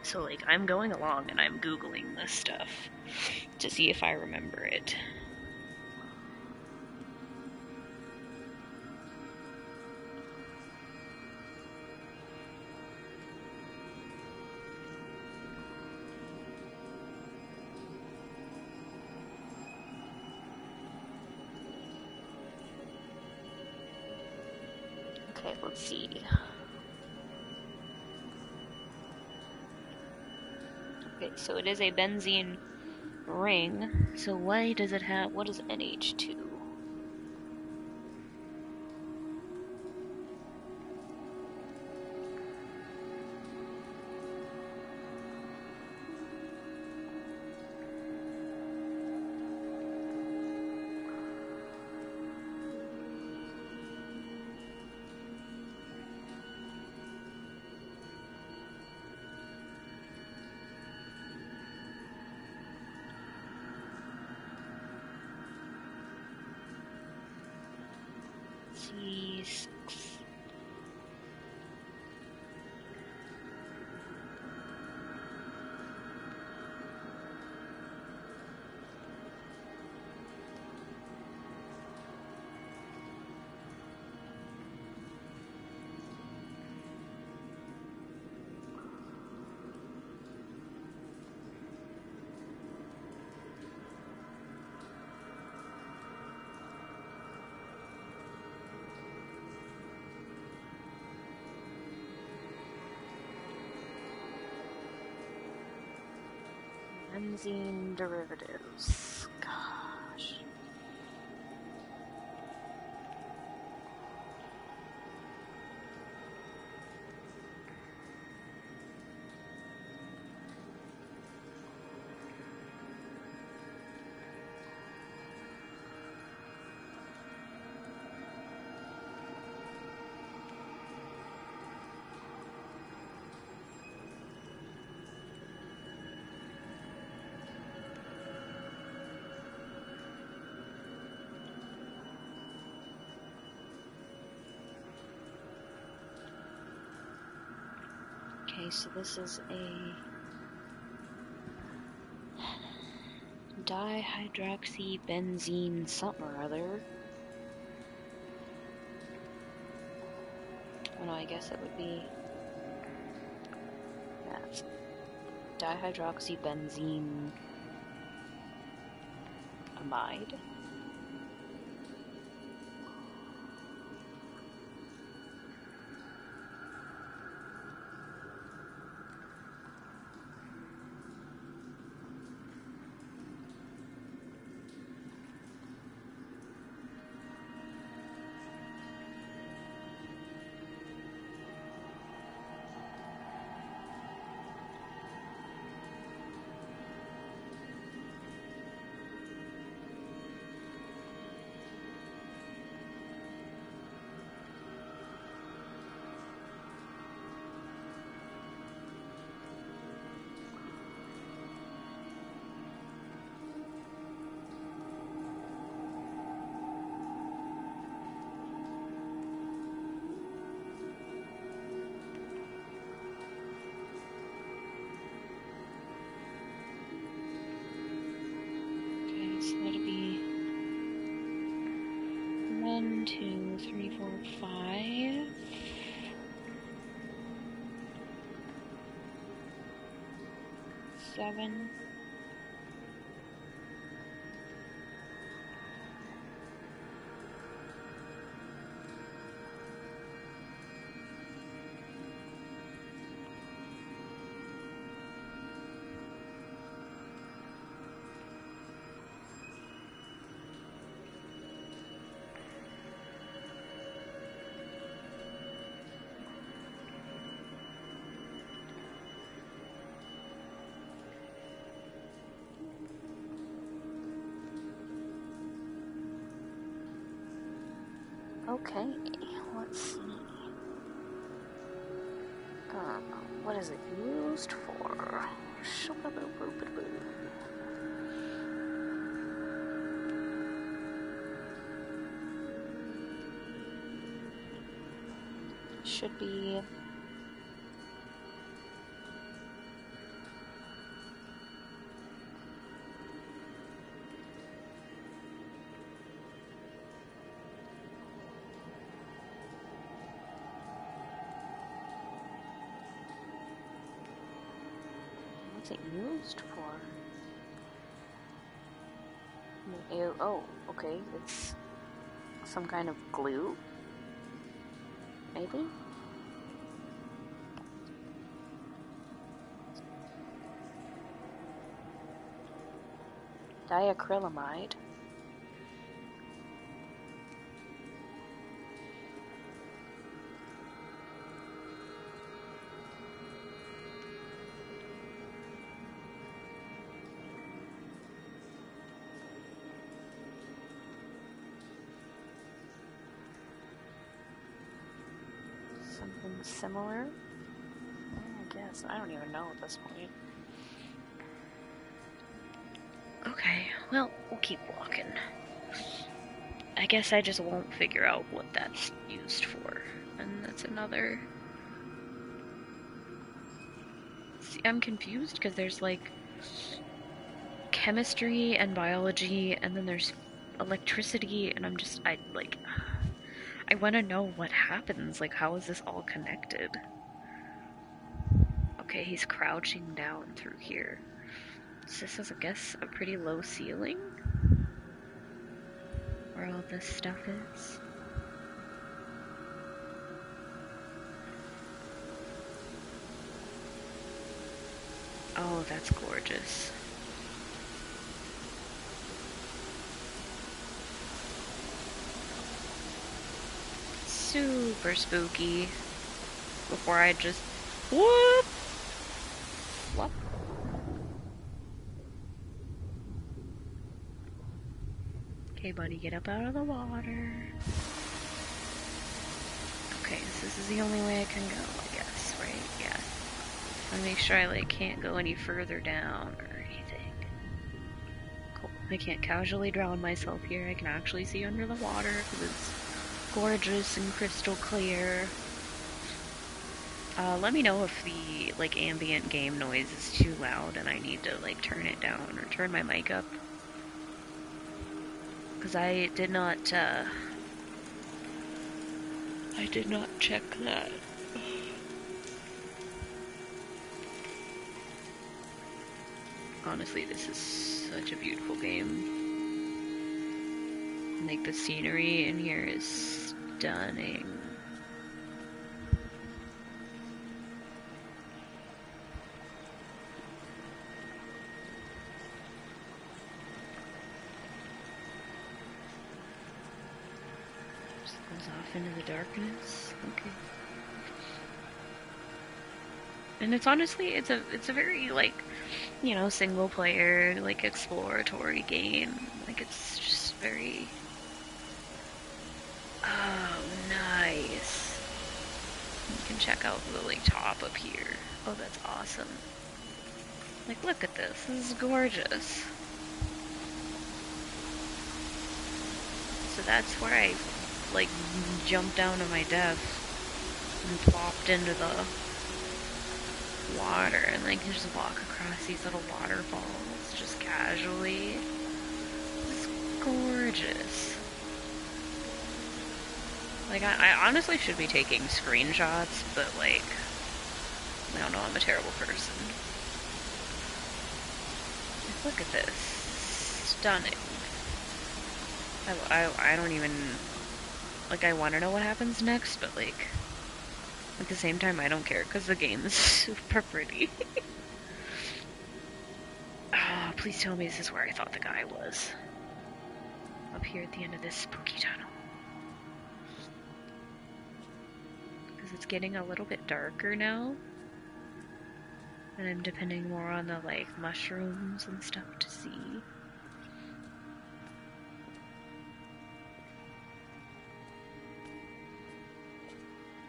Speaker 1: So like I'm going along and I'm Googling this stuff to see if I remember it. Okay, let's see. Okay, so it is a benzene ring. So why does it have... what is NH2? C6. Benzene derivatives. Gosh. Okay, so this is a dihydroxybenzene something or other. Oh no, I guess it would be... Yeah, it's dihydroxybenzene amide. So that'll be 1, 2, 3, 4, 5. 7. Okay, let's see. What is it used for? Should be... What's it used for? Oh, okay, it's some kind of glue? Maybe? Diacrylamide. Something similar? I guess. I don't even know at this point. Okay, well, we'll keep walking. I guess I just won't figure out what that's used for. And that's another... See, I'm confused because there's like chemistry and biology, and then there's electricity, and I want to know what happens. Like, how is this all connected? Okay, he's crouching down through here. So this is, I guess, a pretty low ceiling? Where all this stuff is. Oh, that's gorgeous. super spooky before I just whoop. What? Okay, buddy, get up out of the water. Okay, so this is the only way I can go, I guess, right? Yeah. I make sure I like can't go any further down or anything. Cool. I can't casually drown myself here. I can actually see under the water because it's gorgeous and crystal clear. Let me know if the like ambient game noise is too loud and I need to like turn it down or turn my mic up. Because I did not check that. Honestly, this is such a beautiful game. Like, the scenery in here is stunning. Just goes off into the darkness. Okay. And it's honestly, it's a very, like, you know, single player, like, exploratory game. Like, it's just very... Oh, nice. You can check out the, like, top up here. Oh, that's awesome. Like, look at this. This is gorgeous. So that's where I, like, jumped down to my death and plopped into the water, and like you just walk across these little waterfalls just casually. It's gorgeous. Like, I honestly should be taking screenshots, but like, I don't know, I'm a terrible person. Like, look at this. Stunning. I don't even, like, I want to know what happens next, but like, at the same time, I don't care, because the game is super pretty. Oh, please tell me this is where I thought the guy was. Up here at the end of this spooky tunnel. Because it's getting a little bit darker now. And I'm depending more on the, like, mushrooms and stuff to see.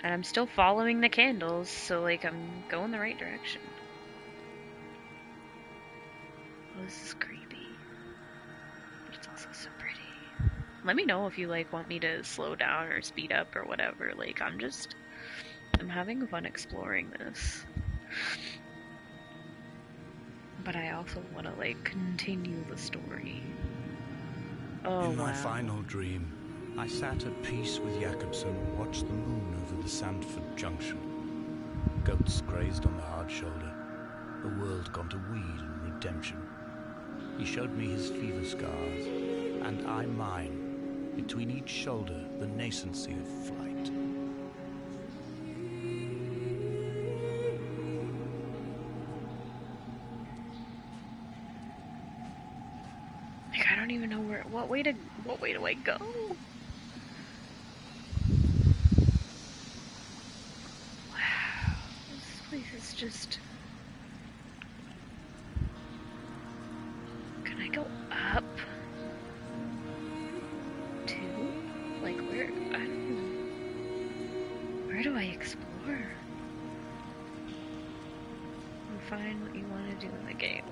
Speaker 1: And I'm still following the candles, so, like, I'm going the right direction. Oh, this is creepy. But it's also so pretty. Let me know if you, like, want me to slow down or speed up or whatever. Like, I'm having fun exploring this. But I also want to, like, continue the story. Oh,
Speaker 3: In my
Speaker 1: wow.
Speaker 3: final dream, I sat at peace with Jakobsen and watched the moon over the Sandford Junction. Goats grazed on the hard shoulder, the world gone to weed and redemption. He showed me his fever scars, and I mine, between each shoulder the nascency of flight.
Speaker 1: Like, I don't even know what way do I go? Wow, this place is just... Can I go up? To? Like, where? I don't know. Where do I explore? Find what you want to do in the game.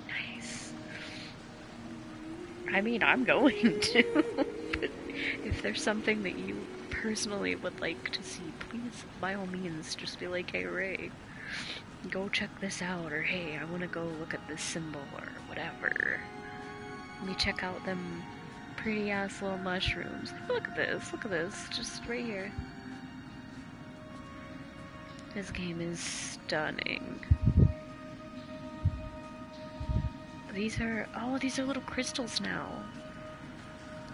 Speaker 1: Nice. I mean, I'm going to. But if there's something that you personally would like to see, please, by all means, just be like, hey, Ray, go check this out, or hey, I want to go look at this symbol, or whatever. Let me check out them pretty ass little mushrooms. Look at this, just right here. This game is stunning. These are little crystals now.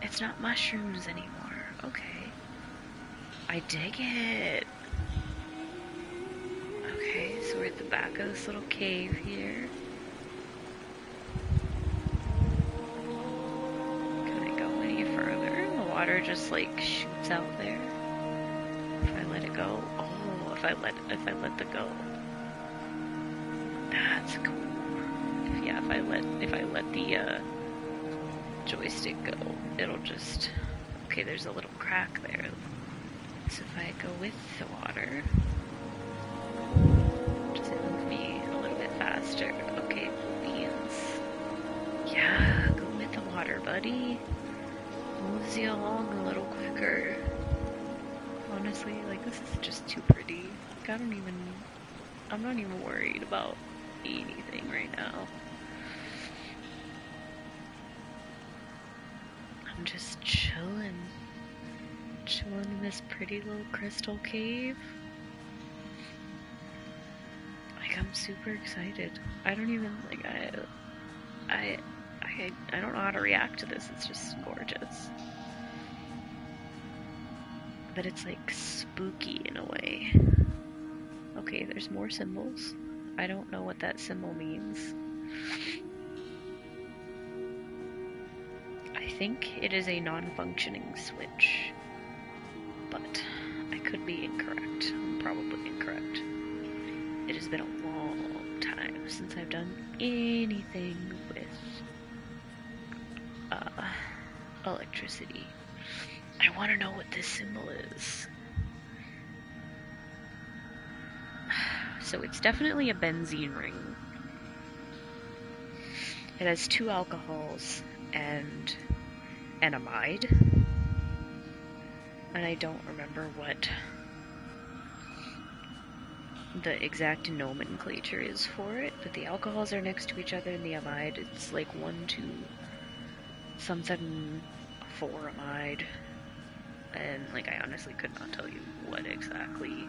Speaker 1: It's not mushrooms anymore. Okay. I dig it. Okay, so we're at the back of this little cave here. Can I go any further? The water just like shoots out there. If I let it go. Oh, if I let the go. That's cool. Yeah, if I let the joystick go, it'll just. Okay, there's a little crack there. So if I go with the water, does it move me a little bit faster? Okay, beans. Yeah, go with the water, buddy. Moves you along a little quicker. Honestly, like, this is just too pretty. Like, I'm not even worried about anything right now. I'm just chilling in this pretty little crystal cave. Like, I'm super excited. I don't even, like, I don't know how to react to this. It's just gorgeous. But it's like spooky in a way. Okay, there's more symbols. I don't know what that symbol means. I think it is a non-functioning switch, but I could be incorrect. I'm probably incorrect. It has been a long time since I've done anything with electricity. I want to know what this symbol is. So it's definitely a benzene ring. It has 2 alcohols and an amide. And I don't remember what the exact nomenclature is for it, but the alcohols are next to each other and the amide, it's like 1, 2, something 4 amide. And like, I honestly could not tell you what exactly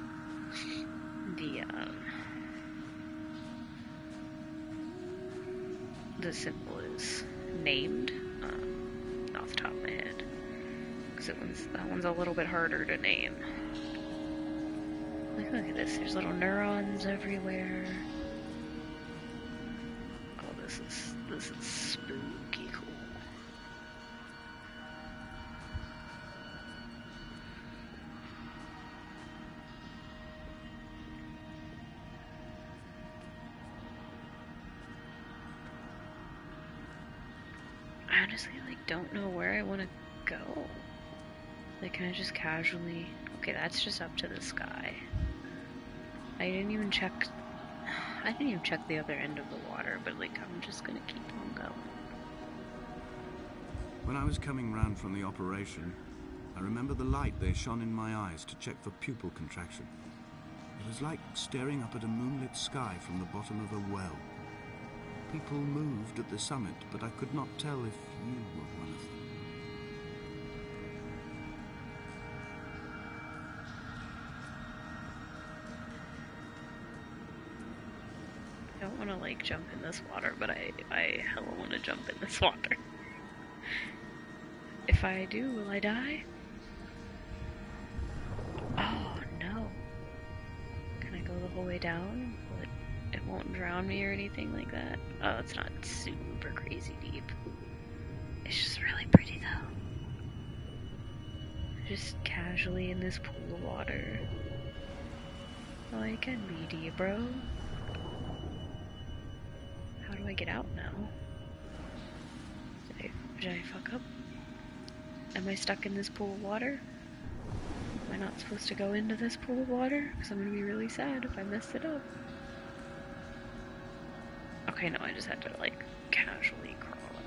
Speaker 1: the symbol is named off the top of my head, because that one's a little bit harder to name. Like, look at this, there's little neurons everywhere. Oh, this is spooky cool. I honestly, like, don't know where I want to go. Like, can I just casually... Okay, that's just up to the sky. I didn't even check the other end of the water, but, like, I'm just gonna keep on going.
Speaker 2: When I was coming round from the operation, I remember the light they shone in my eyes to check for pupil contraction. It was like staring up at a moonlit sky from the bottom of a well. People moved at the summit, but I could not tell if you were one of them.
Speaker 1: I don't want to, like, jump in this water, but I hella want to jump in this water. If I do, will I die? Oh, no. Can I go the whole way down? It won't drown me or anything like that? Oh, it's not super crazy deep. It's just really pretty, though. Just casually in this pool of water. Oh, it can be deep, bro. How do I get out now? Did I fuck up? Am I stuck in this pool of water? Am I not supposed to go into this pool of water? Because I'm gonna be really sad if I mess it up. Okay, no, I just had to, like, casually crawl out.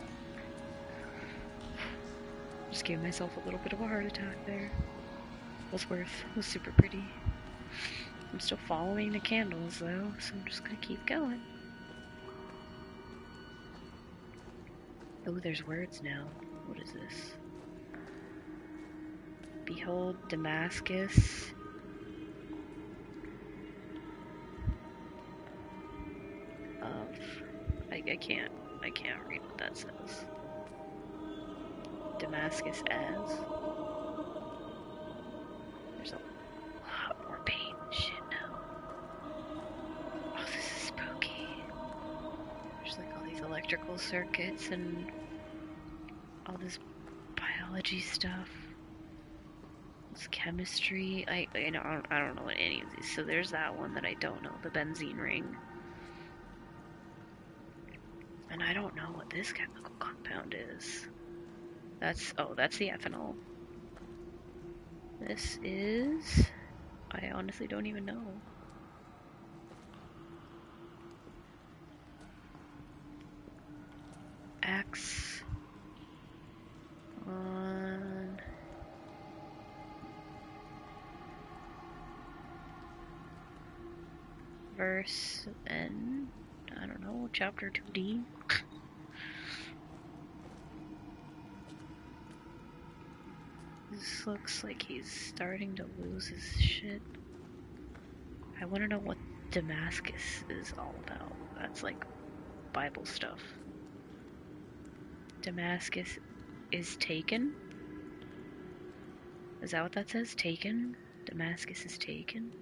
Speaker 1: Just gave myself a little bit of a heart attack there. Was worth. Was super pretty. I'm still following the candles, though, so I'm just gonna keep going. Oh, there's words now. What is this? Behold Damascus. I can't read what that says. Damascus as. There's a lot more paint and shit now. Oh, this is spooky. There's like all these electrical circuits and all this biology stuff. It's chemistry. I don't know what any of these. So there's that one that I don't know, the benzene ring. And I don't know what this chemical compound is. That's the ethanol. This is... I honestly don't even know. Axe on verse and I don't know, chapter 2D. This looks like he's starting to lose his shit. I want to know what Damascus is all about. That's like Bible stuff. Damascus is taken? Is that what that says? Taken? Damascus is taken?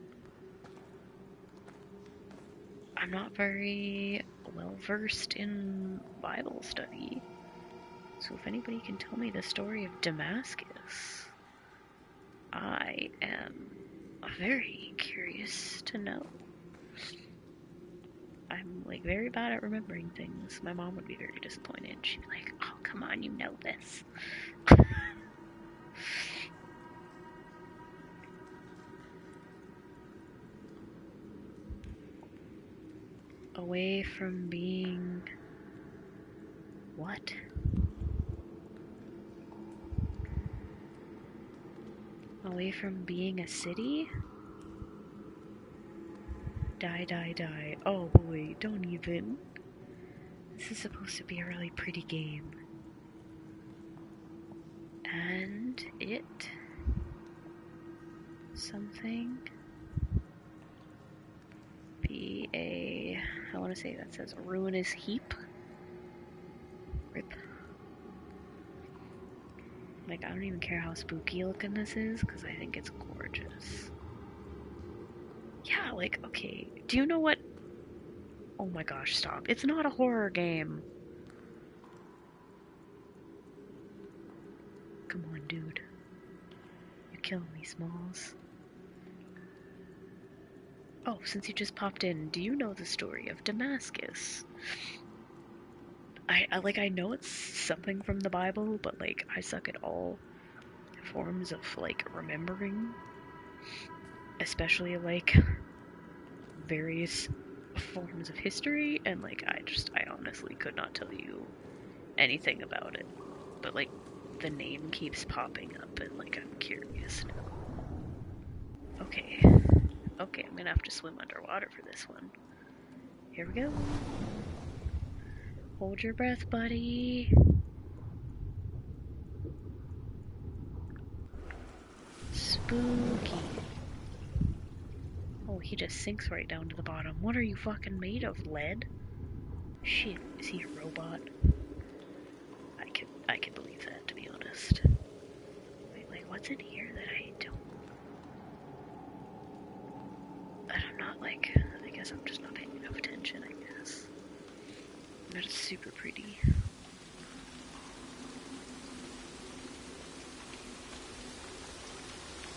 Speaker 1: I'm not very well versed in Bible study. So if anybody can tell me the story of Damascus, I am very curious to know. I'm like very bad at remembering things. My mom would be very disappointed. She'd be like, "Oh, come on, you know this." Away from being... What? Away from being a city? Die, die, die. Oh boy, don't even. This is supposed to be a really pretty game. And it... something... be a... I want to say that says ruinous heap. Rip. Like, I don't even care how spooky looking this is, because I think it's gorgeous. Yeah, like, okay, do you know what... Oh my gosh, stop. It's not a horror game. Come on, dude. You're killing me, Smalls. Oh, since you just popped in, do you know the story of Damascus? I know it's something from the Bible, but, like, I suck at all forms of, like, remembering. Especially, like, various forms of history, and, like, I honestly could not tell you anything about it. But, like, the name keeps popping up, and, like, I'm curious now. Okay. Okay, I'm gonna have to swim underwater for this one. Here we go. Hold your breath, buddy. Spooky. Oh, he just sinks right down to the bottom. What are you fucking made of, lead? Shit, is he a robot? I could believe that, to be honest. Wait, like, what's in here that I don't... I'm not, like... I guess I'm just not paying enough attention, I guess. But it's super pretty.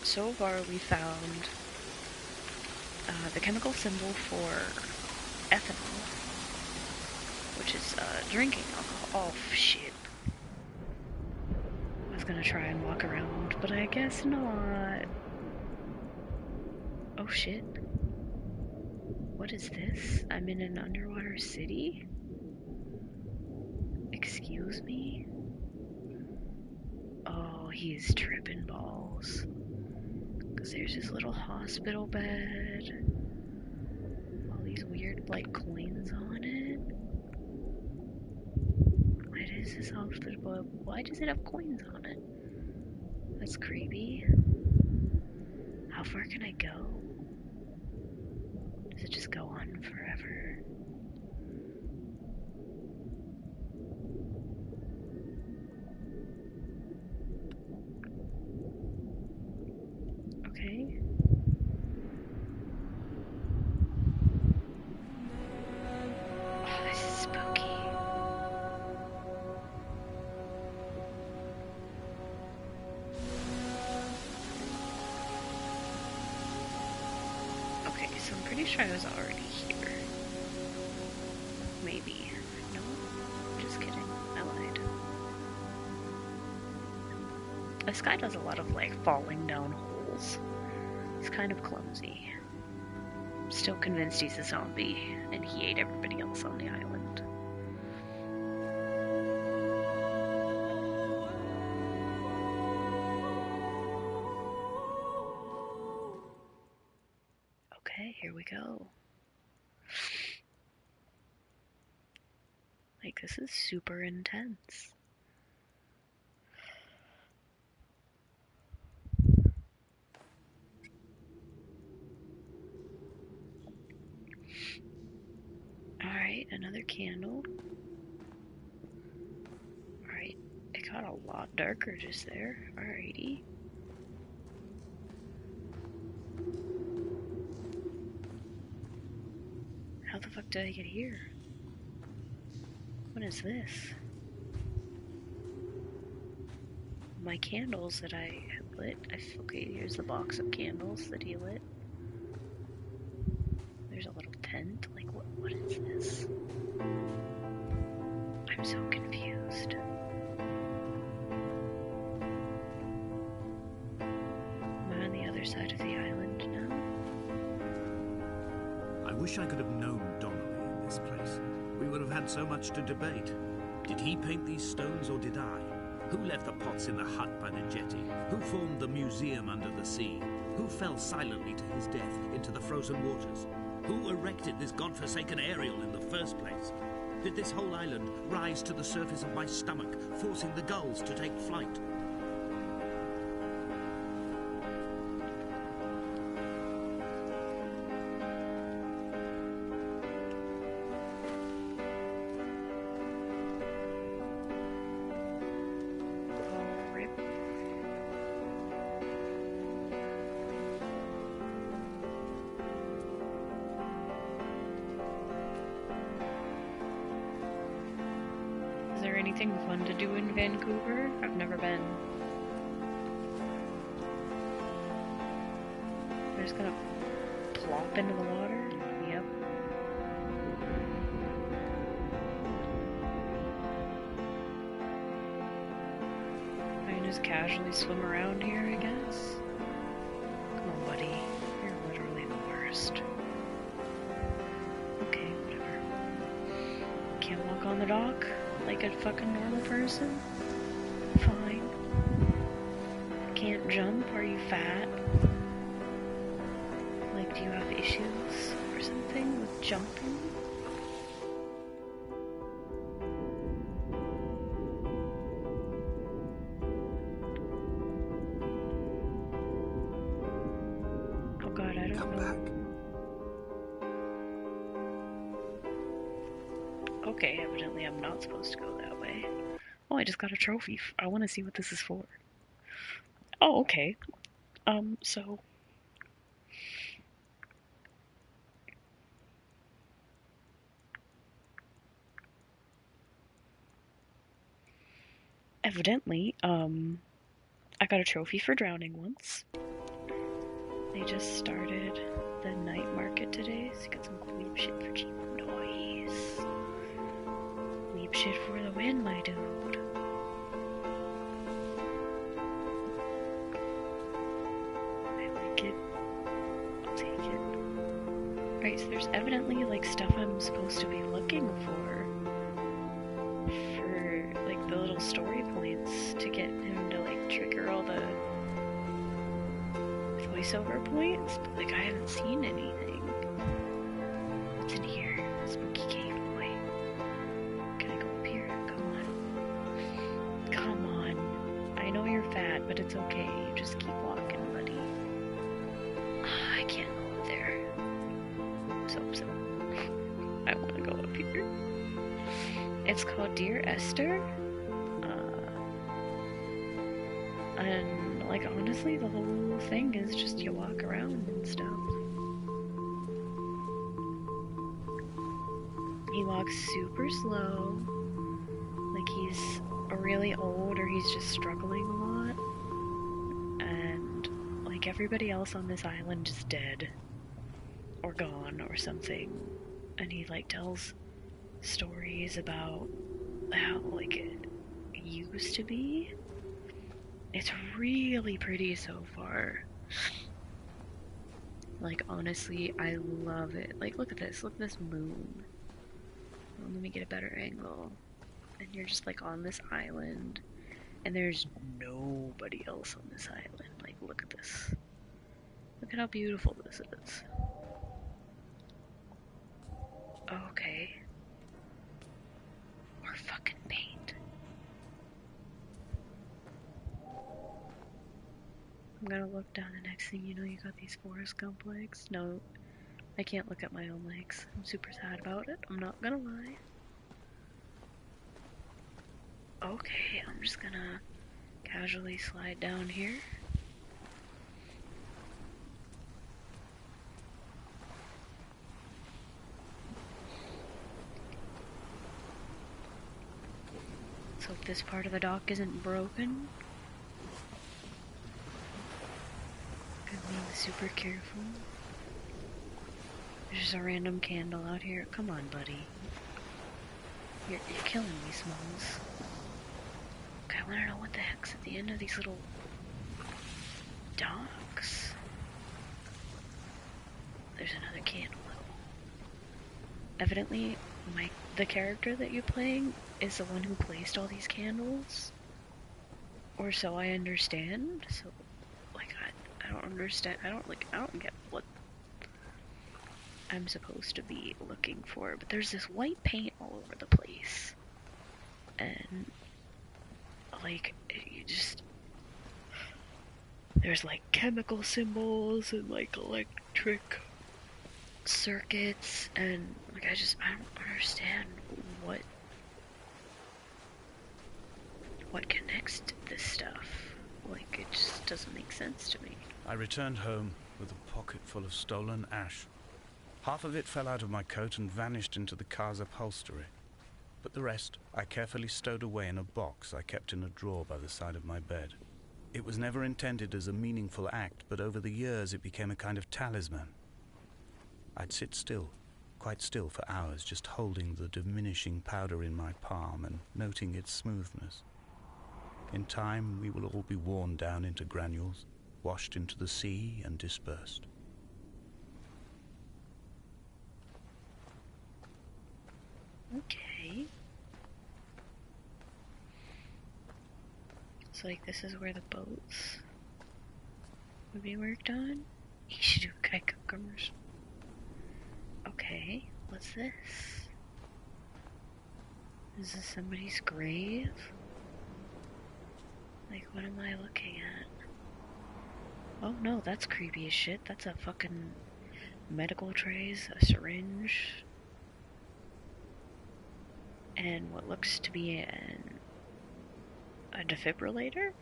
Speaker 1: So far, we found the chemical symbol for ethanol, which is drinking alcohol. Oh, shit. I was gonna try and walk around, but I guess not. Oh, shit. What is this? I'm in an underwater city? Excuse me? Oh, he's tripping balls. Because there's this little hospital bed. All these weird, like, coins on it. What is this hospital bed? Why does it have coins on it? That's creepy. How far can I go? Does it just go on forever? Okay. Oh, this is spooky. pretty sure I was already here. Maybe. No? Just kidding. I lied. This guy does a lot of, like, falling down holes. He's kind of clumsy. I'm still convinced he's a zombie, and he ate everybody else on the island. Okay, here we go. Like, this is super intense. Alright, another candle. Alright, it got a lot darker just there. Alrighty. How the fuck did I get here? What is this? My candles that I lit. Okay, here's the box of candles that he lit. There's a little tent. Like, what is this? I'm so confused. Am I on the other side of the island now?
Speaker 2: I wish I could have known Donnelly in this place. We would have had so much to debate. Did he paint these stones or did I? Who left the pots in the hut by the jetty? Who formed the museum under the sea? Who fell silently to his death into the frozen waters? Who erected this godforsaken aerial in the first place? Did this whole island rise to the surface of my stomach, forcing the gulls to take flight?
Speaker 1: Is there anything fun to do in Vancouver? I've never been. They're just gonna plop into the water? Yep. I can just casually swim around here, I guess? Come on, buddy. You're literally the worst. Okay, whatever. Can't walk on the dock? Like a fucking normal person? Fine. Can't jump? Are you fat? Like, do you have issues or something with jumping? Oh god, I don't
Speaker 2: Come
Speaker 1: know.
Speaker 2: back.
Speaker 1: Okay, evidently I'm not supposed to go that way. Oh, I just got a trophy. I want to see what this is for. Oh, okay. So... Evidently, I got a trophy for drowning once. They just started the night market today, so you got some weeb shit for cheap. Noise. Weeb shit for the win, my dude. I like it. I'll take it. Right, so there's evidently, like, stuff I'm supposed to be looking for, like, the little story points to get him to, like, trigger all the voiceover points, but, like, I haven't seen anything. What's in here? Spooky cave boy. Can I go up here? Come on. Come on. I know you're fat, but it's okay. You just keep walking, buddy. I can't go up there. So upset. I want to go up here. It's called Dear Esther. And, like, honestly, the whole thing is just you walk around and stuff. He walks super slow, like he's really old or he's just struggling a lot. And, like, everybody else on this island is dead. or gone or something, and he like tells stories about how like it used to be. It's really pretty so far. Like, honestly, I love it. Like, look at this moon. Well, let me get a better angle. And you're just like on this island, and there's nobody else on this island. Like, look at this. Look at how beautiful this is. Okay. More fucking paint. I'm gonna look down, the next thing you know, you got these Forrest Gump legs. No, I can't look at my own legs. I'm super sad about it. I'm not gonna lie. Okay, I'm just gonna casually slide down here. So if this part of the dock isn't broken, I'm being super careful. There's just a random candle out here. Come on, buddy. You're killing me, Smalls. Okay, I wanna know what the heck's at the end of these little docks. There's another candle. Evidently, the character that you're playing is the one who placed all these candles. Or so I understand. So, like, I don't understand. I don't get what I'm supposed to be looking for. But there's this white paint all over the place. And, like, you just... There's, like, chemical symbols and, like, electric circuits. And, like, I don't understand what connects to this stuff. Like, it just doesn't make sense to me.
Speaker 3: I returned home with a pocket full of stolen ash. Half of it fell out of my coat and vanished into the car's upholstery. But the rest I carefully stowed away in a box I kept in a drawer by the side of my bed. It was never intended as a meaningful act, but over the years it became a kind of talisman. I'd sit still, quite still for hours, just holding the diminishing powder in my palm and noting its smoothness. In time, we will all be worn down into granules, washed into the sea and dispersed.
Speaker 1: Okay. So, like, this is where the boats would be worked on? You should do a Geico commercial. Okay, what's this? Is this somebody's grave? Like, what am I looking at? Oh no, that's creepy as shit. That's a fucking medical trays, a syringe, and what looks to be a defibrillator?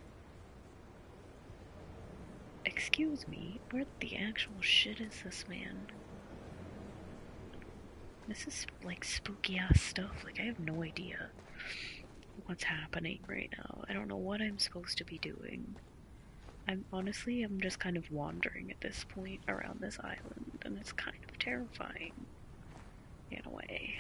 Speaker 1: Excuse me, where the actual shit is this, man? This is like spooky ass stuff. Like, I have no idea what's happening right now. I don't know what I'm supposed to be doing. I'm just kind of wandering at this point around this island, and it's kind of terrifying in a way.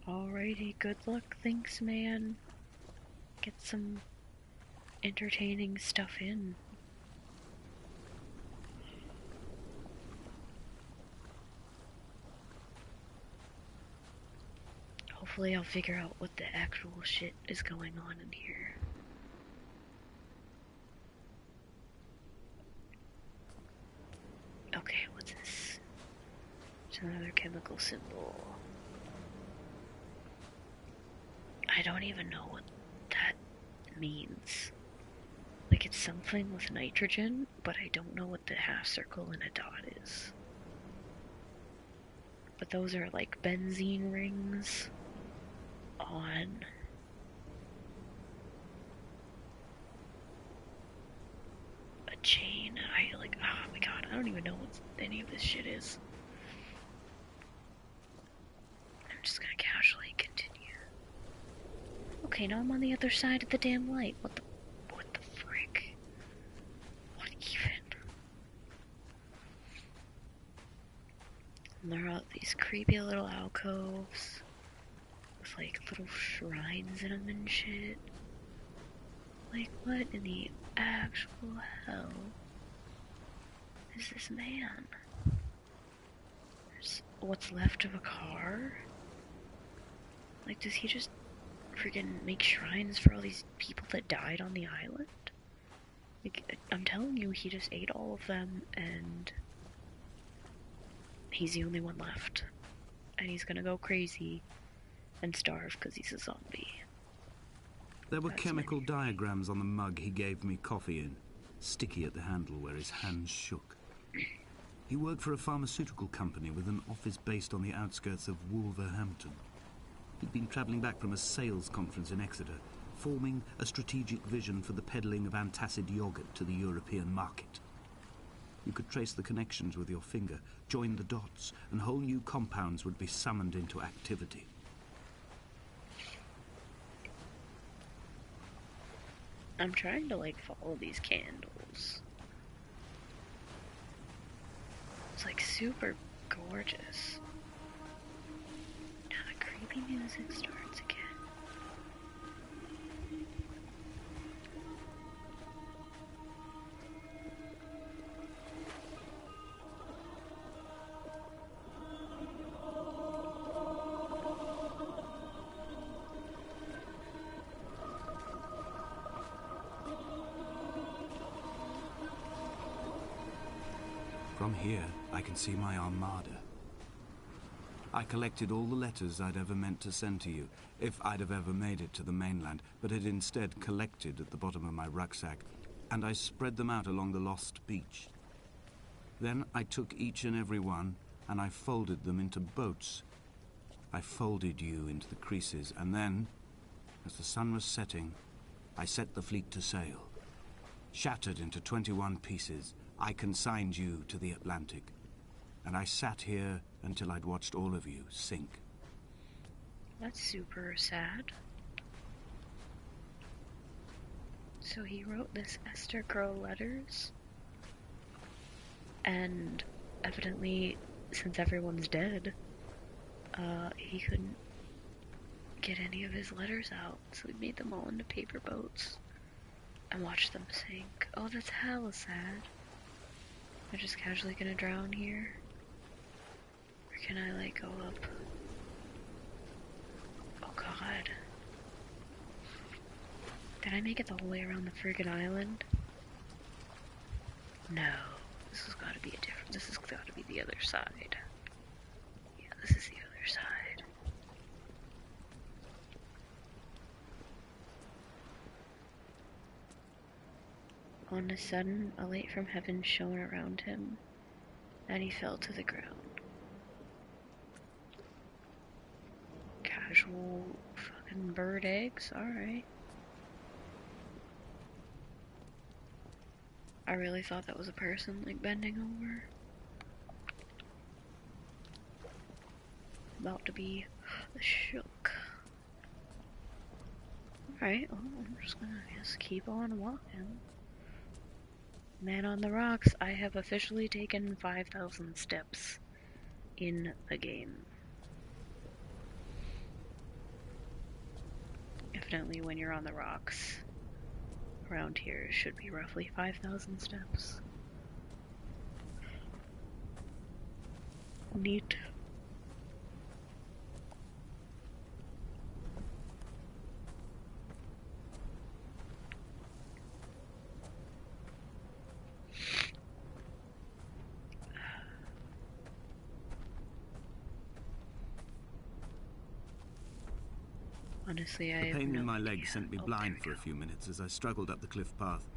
Speaker 1: Alrighty, good luck, thanks, man. Get some entertaining stuff in. Hopefully I'll figure out what the actual shit is going on in here. Okay, what's this? It's another chemical symbol. I don't even know what that means. Like, it's something with nitrogen, but I don't know what the half circle and a dot is. But those are like benzene rings on a chain. Oh my god, I don't even know what any of this shit is. Okay, now I'm on the other side of the damn light. What the frick? What even? And there are these creepy little alcoves with like little shrines in them and shit. Like, what in the actual hell is this man? There's what's left of a car? Like, does he just freaking make shrines for all these people that died on the island? Like, I'm telling you, he just ate all of them, and he's the only one left. And he's gonna go crazy and starve because he's a zombie.
Speaker 2: There were chemical diagrams on the mug he gave me coffee in, sticky at the handle where his hands shook. He worked for a pharmaceutical company with an office based on the outskirts of Wolverhampton. He'd been travelling back from a sales conference in Exeter, forming a strategic vision for the peddling of antacid yogurt to the European market. You could trace the connections with your finger, join the dots, and whole new compounds would be summoned into activity.
Speaker 1: I'm trying to, like, follow these candles. It's, like, super gorgeous. Now the creepy music starts again.
Speaker 2: From here, I can see my armada. I collected all the letters I'd ever meant to send to you, if I'd have ever made it to the mainland, but had instead collected at the bottom of my rucksack, and I spread them out along the lost beach. Then I took each and every one, and I folded them into boats. I folded you into the creases, and then, as the sun was setting, I set the fleet to sail. Shattered into 21 pieces, I consigned you to the Atlantic, and I sat here until I'd watched all of you sink.
Speaker 1: That's super sad. So he wrote this Esther girl letters, and evidently, since everyone's dead, he couldn't get any of his letters out, so he made them all into paper boats and watched them sink. Oh, that's hella sad. Am I just casually gonna drown here? Or can I, like, go up? Oh god. Did I make it the whole way around the friggin' island? No. This has gotta be this has gotta be the other side. Yeah, this is the other side. On a sudden, a light from heaven shone around him, and he fell to the ground. Casual fucking bird eggs, alright. I really thought that was a person, like, bending over. About to be shook. Alright, well, I'm just gonna keep on walking. Man on the rocks, I have officially taken 5,000 steps in the game. Evidently, when you're on the rocks around here, it should be roughly 5,000 steps. Neat. Honestly,
Speaker 2: The pain in my leg sent me blind for a few minutes as I struggled up the cliff path.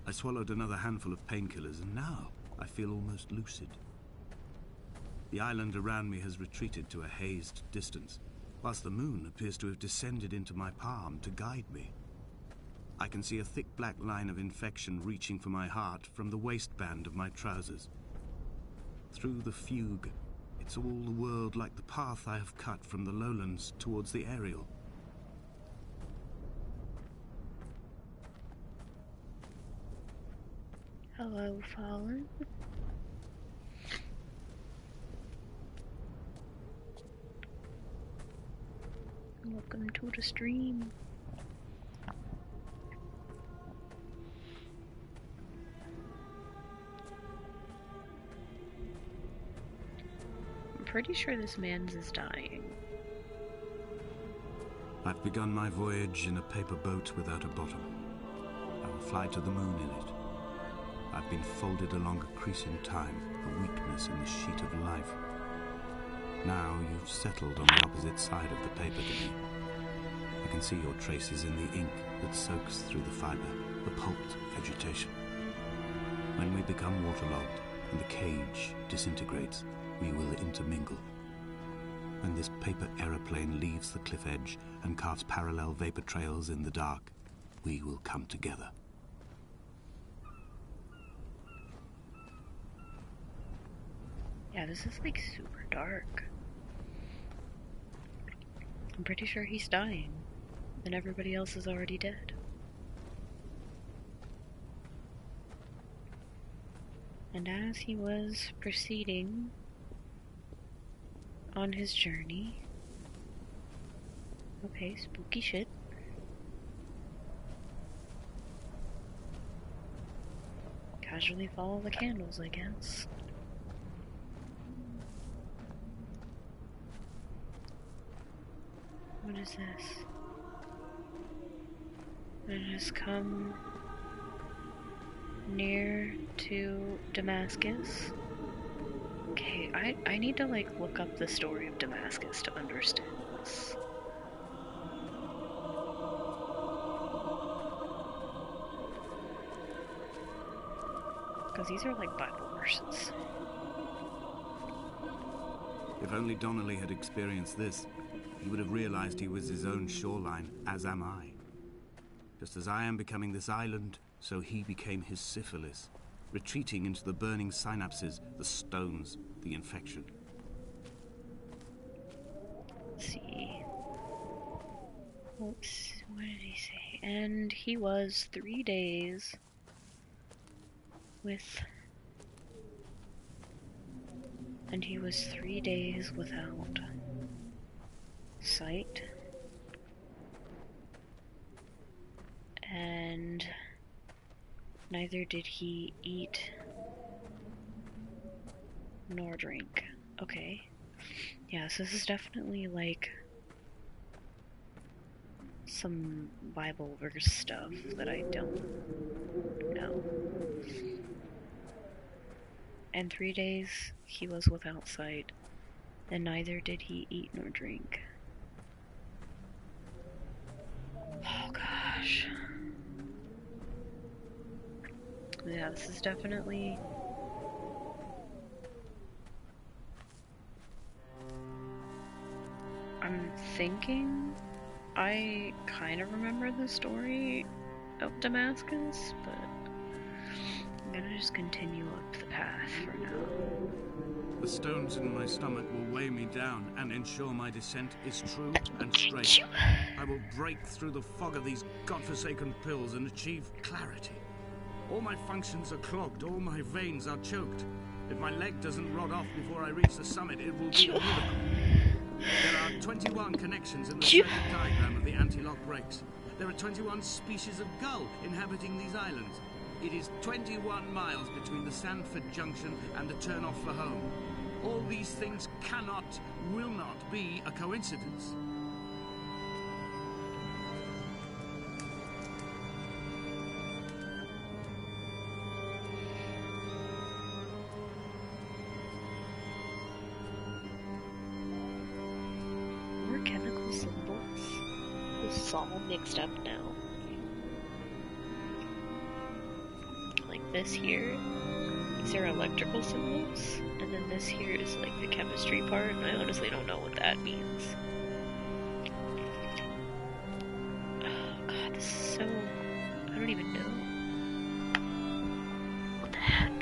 Speaker 2: I swallowed another handful of painkillers, and now I feel almost lucid. The island around me has retreated to a hazed distance, whilst the moon appears to have descended into my palm to guide me. I can see a thick black line of infection reaching for my heart from the waistband of my trousers. Through the fugue, it's all the world like the path I have cut from the lowlands towards the aerial.
Speaker 1: Hello, Fallen. Welcome to the stream. I'm pretty sure this man's is dying.
Speaker 2: I've begun my voyage in a paper boat without a bottom. I will fly to the moon in it. I've been folded along a crease in time, a weakness in the sheet of life. Now you've settled on the opposite side of the paper to me. I can see your traces in the ink that soaks through the fiber, the pulped vegetation. When we become waterlogged and the cage disintegrates, we will intermingle. When this paper aeroplane leaves the cliff edge and carves parallel vapor trails in the dark, we will come together.
Speaker 1: Yeah, this is like super dark. I'm pretty sure he's dying, and everybody else is already dead. And as he was proceeding on his journey, okay, spooky shit, casually follow the candles, I guess. What is this? It has come near to Damascus. Okay, I need to like look up the story of Damascus to understand this. Because these are like Bible verses.
Speaker 2: If only Donnelly had experienced this, he would have realized he was his own shoreline, as am I. Just as I am becoming this island, so he became his syphilis, retreating into the burning synapses, the stones, the infection.
Speaker 1: Let's see. Oops, what did he say? And he was 3 days with... And he was 3 days without sight. And neither did he eat nor drink. Okay. Yeah, so this is definitely like some Bible verse stuff that I don't know. And 3 days he was without sight, and neither did he eat nor drink. Oh gosh. Yeah, this is definitely... I'm thinking I kind of remember the story of Damascus, but I'm gonna just continue up the path for now.
Speaker 2: The stones in my stomach will weigh me down and ensure my descent is true and straight. I will break through the fog of these godforsaken pills and achieve clarity. All my functions are clogged, all my veins are choked. If my leg doesn't rot off before I reach the summit, it will be a miracle. There are 21 connections in the circuit diagram of the anti-lock brakes. There are 21 species of gull inhabiting these islands. It is 21 miles between the Sandford Junction and the turn-off for home. All these things cannot, will not be a coincidence.
Speaker 1: More chemical symbols? This is all mixed up now. Like this here, these are electrical symbols, and then this here is like the chemistry part, and I honestly don't know what that means. Oh god, this is so... I don't even know. What the heck?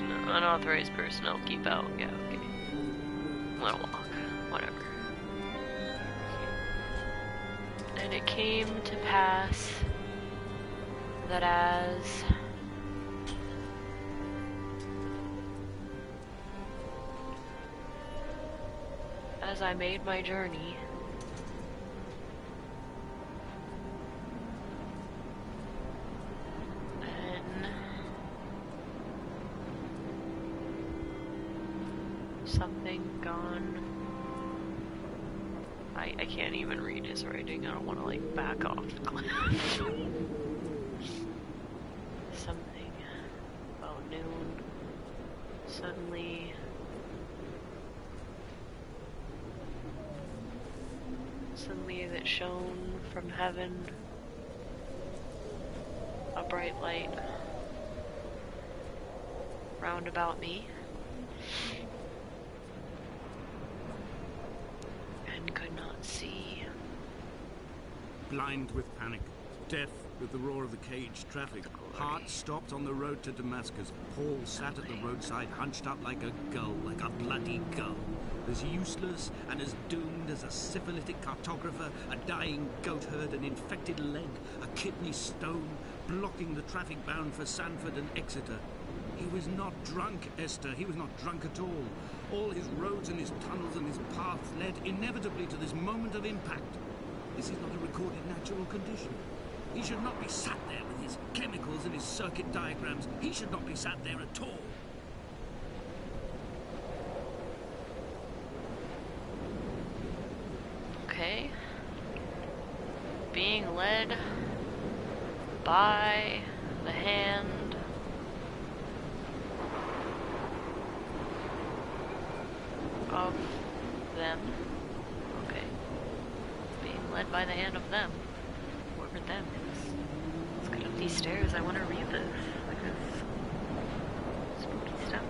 Speaker 1: Unauthorized personnel, keep out. Yeah, okay. Little lock. Whatever. And it came to pass that as I made my journey, and something gone. I can't even read his writing. I don't want to like back off the cliff. Something about noon. Suddenly that shone from heaven, a bright light round about me, and could not see.
Speaker 2: Blind with panic, deaf with the roar of the caged traffic, heart stopped on the road to Damascus. Paul sat at the roadside, hunched up like a gull, like a bloody gull. As useless and as doomed as a syphilitic cartographer, a dying goat herd, an infected leg, a kidney stone, blocking the traffic bound for Sanford and Exeter. He was not drunk, Esther. He was not drunk at all. All his roads and his tunnels and his paths led inevitably to this moment of impact. This is not a recorded natural condition. He should not be sat there with his chemicals and his circuit diagrams. He should not be sat there at all.
Speaker 1: Okay. Being led by the hand of them. Okay. Being led by the hand of them. Whoever them is. Let's get up these stairs. I want to read this. Like this spooky stuff.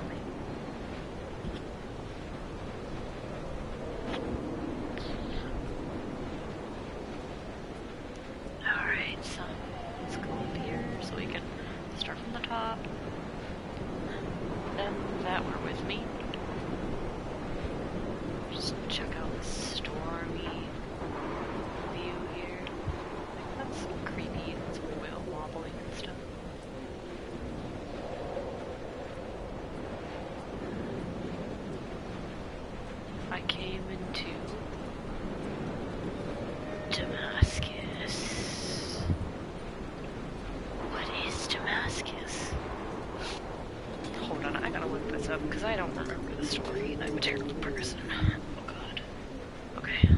Speaker 1: Alright, so let's go up here so we can start from the top. Them that were with me. Just check out the stormy view here. That's creepy. That's a whale wobbling and stuff. I came into Damascus. What is Damascus? Hold on, I gotta look this up because I don't remember the story and I'm a terrible person. Oh god. Okay.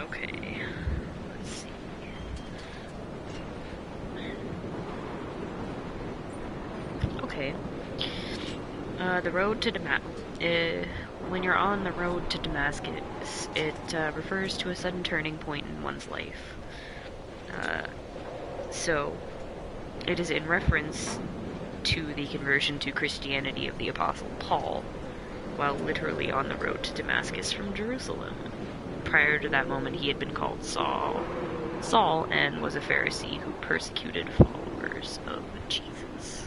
Speaker 1: Okay. Let's see. Okay. The road to Damascus. When you're on the road to Damascus, it refers to a sudden turning point in one's life. So, it is in reference to the conversion to Christianity of the Apostle Paul, while literally on the road to Damascus from Jerusalem. Prior to that moment, he had been called Saul, and was a Pharisee who persecuted followers of Jesus.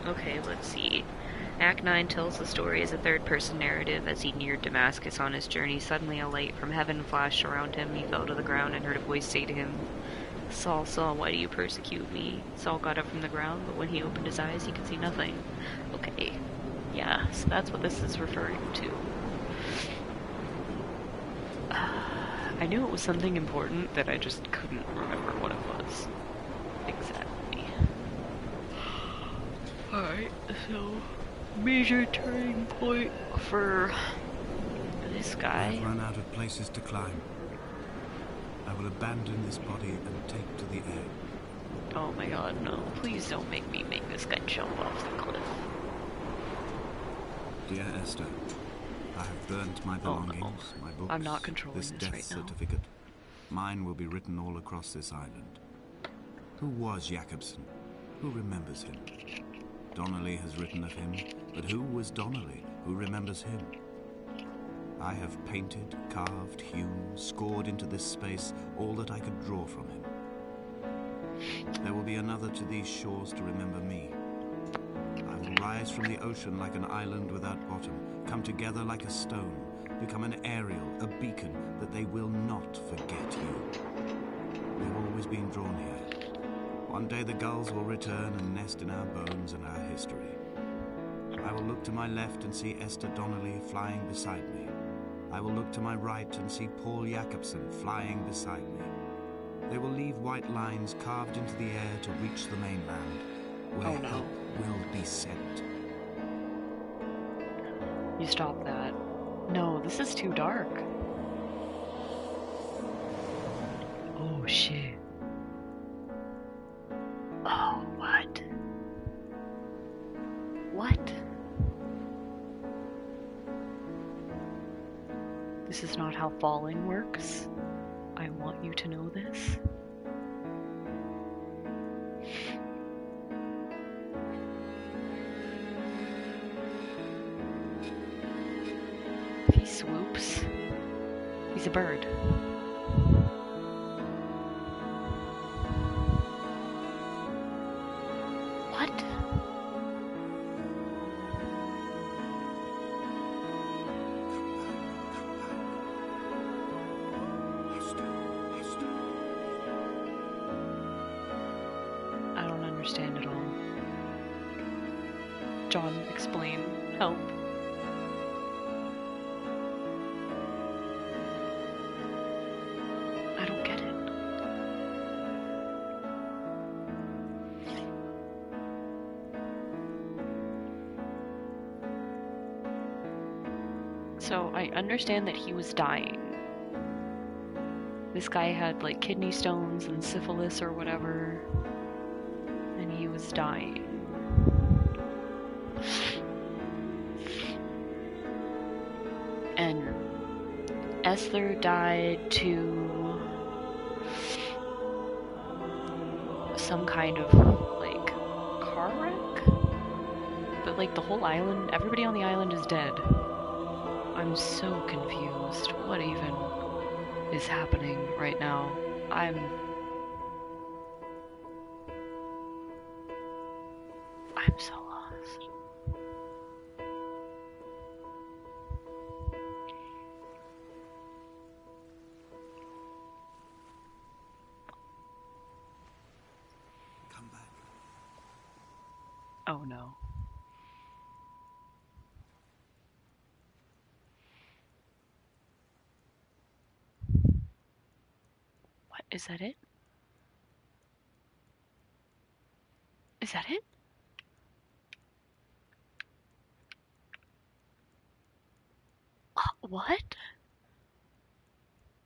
Speaker 1: Okay, let's see. Act 9 tells the story as a third-person narrative. As he neared Damascus on his journey, suddenly a light from heaven flashed around him. He fell to the ground and heard a voice say to him, "Saul, Saul, why do you persecute me?" Saul got up from the ground, but when he opened his eyes, he could see nothing. Okay, yeah, so that's what this is referring to. I knew it was something important that I just couldn't remember what it was. Exactly. Alright, so major turning point for this guy.
Speaker 2: I've run out of places to climb. I will abandon this body and take to the air.
Speaker 1: Oh my god, no. Please don't make me make this guy jump off the cliff.
Speaker 2: Dear Esther, I have burnt my belongings, my books,
Speaker 1: I'm not controlling
Speaker 2: this
Speaker 1: this
Speaker 2: death
Speaker 1: right now.
Speaker 2: certificate. Mine will be written all across this island. Who was Jakobsen? Who remembers him? Donnelly has written of him, but who was Donnelly? Who remembers him? I have painted, carved, hewn, scored into this space all that I could draw from him. There will be another to these shores to remember me. I will rise from the ocean like an island without bottom, come together like a stone, become an aerial, a beacon, that they will not forget you. We've always been drawn here. One day the gulls will return and nest in our bones and our history. I will look to my left and see Esther Donnelly flying beside me. I will look to my right and see Paul Jakobsen flying beside me. They will leave white lines carved into the air to reach the mainland, where help will be sent.
Speaker 1: You stop that. No, this is too dark. Oh shit. Oh, what? What? This is not how falling works. I want you to know this. If he swoops, he's a bird. What? I don't understand at all. John, explain. Help. I don't get it. So I understand that he was dying. This guy had like kidney stones and syphilis or whatever, and he was dying. And Esther died to some kind of like car wreck, but like the whole island, everybody on the island is dead. I'm so confused. What even is happening right now? I'm so lost.
Speaker 2: Come back.
Speaker 1: Oh no. What? Is that it? Is that it? What?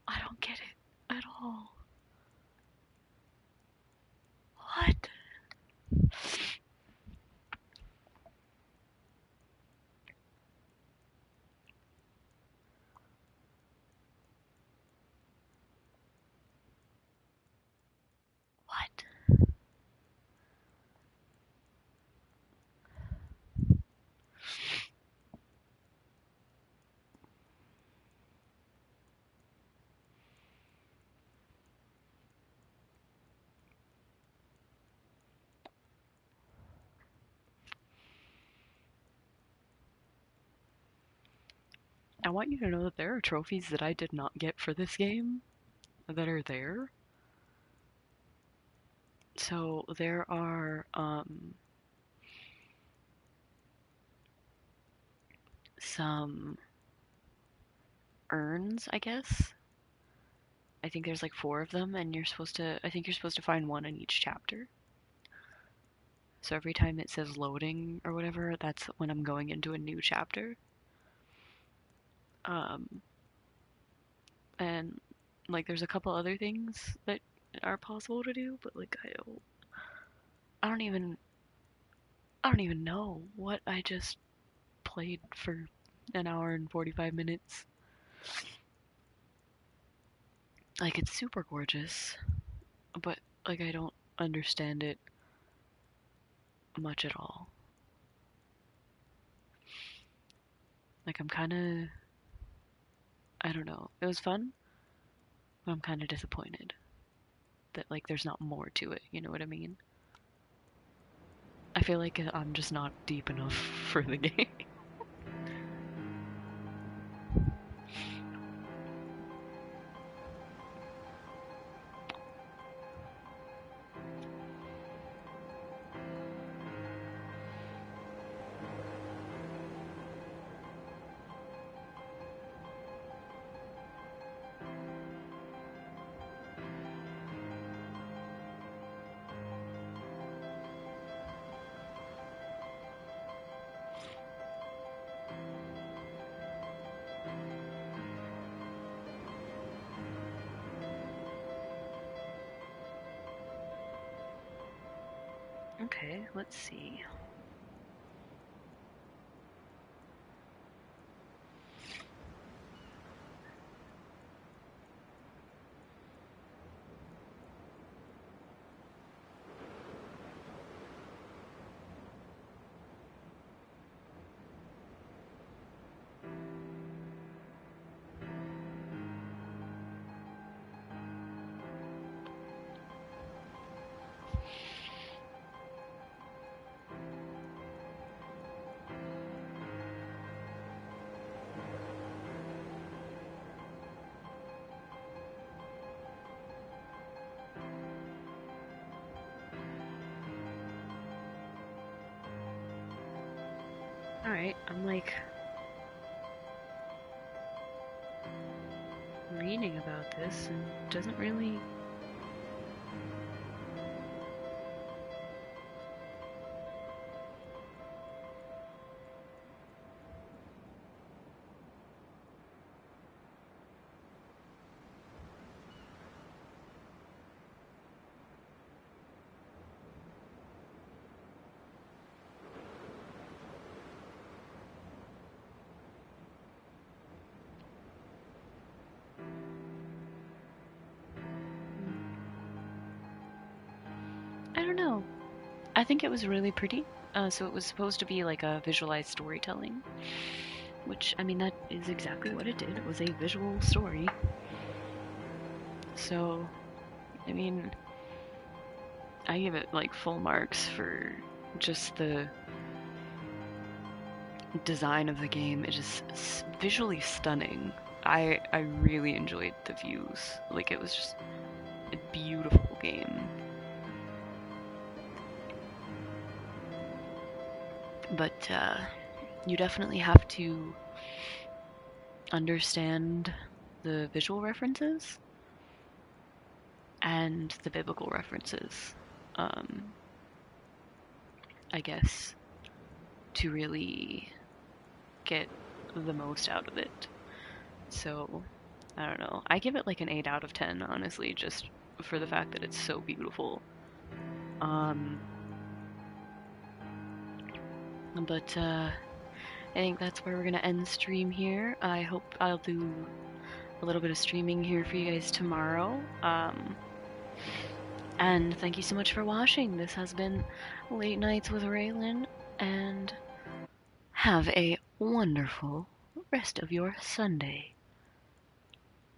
Speaker 1: I don't get it at all. What? What? I want you to know that there are trophies that I did not get for this game that are there. So there are some urns, I guess. I think there's like 4 of them, and I think you're supposed to find one in each chapter. So every time it says loading or whatever, that's when I'm going into a new chapter. And like there's a couple other things that are possible to do, but like I don't even know what I just played for an hour and 45 minutes. Like, it's super gorgeous, but, like, I don't understand it much at all. Like, I'm kind of, I don't know. It was fun, but I'm kind of disappointed that, like, there's not more to it, you know what I mean? I feel like I'm just not deep enough for the game. Okay, let's see. Alright, I'm like reading about this and it doesn't really. I don't know. I think it was really pretty. So it was supposed to be like a visualized storytelling, which, I mean, that is exactly what it did. It was a visual story. So, I mean, I give it like full marks for just the design of the game. It is visually stunning. I really enjoyed the views. Like, it was just a beautiful game. But you definitely have to understand the visual references and the biblical references, I guess, to really get the most out of it. So, I don't know. I give it like an 8 out of 10, honestly, just for the fact that it's so beautiful. But I think that's where we're gonna end the stream here. I hope I'll do a little bit of streaming here for you guys tomorrow. And thank you so much for watching. This has been Late Nights with Raelan, and have a wonderful rest of your Sunday.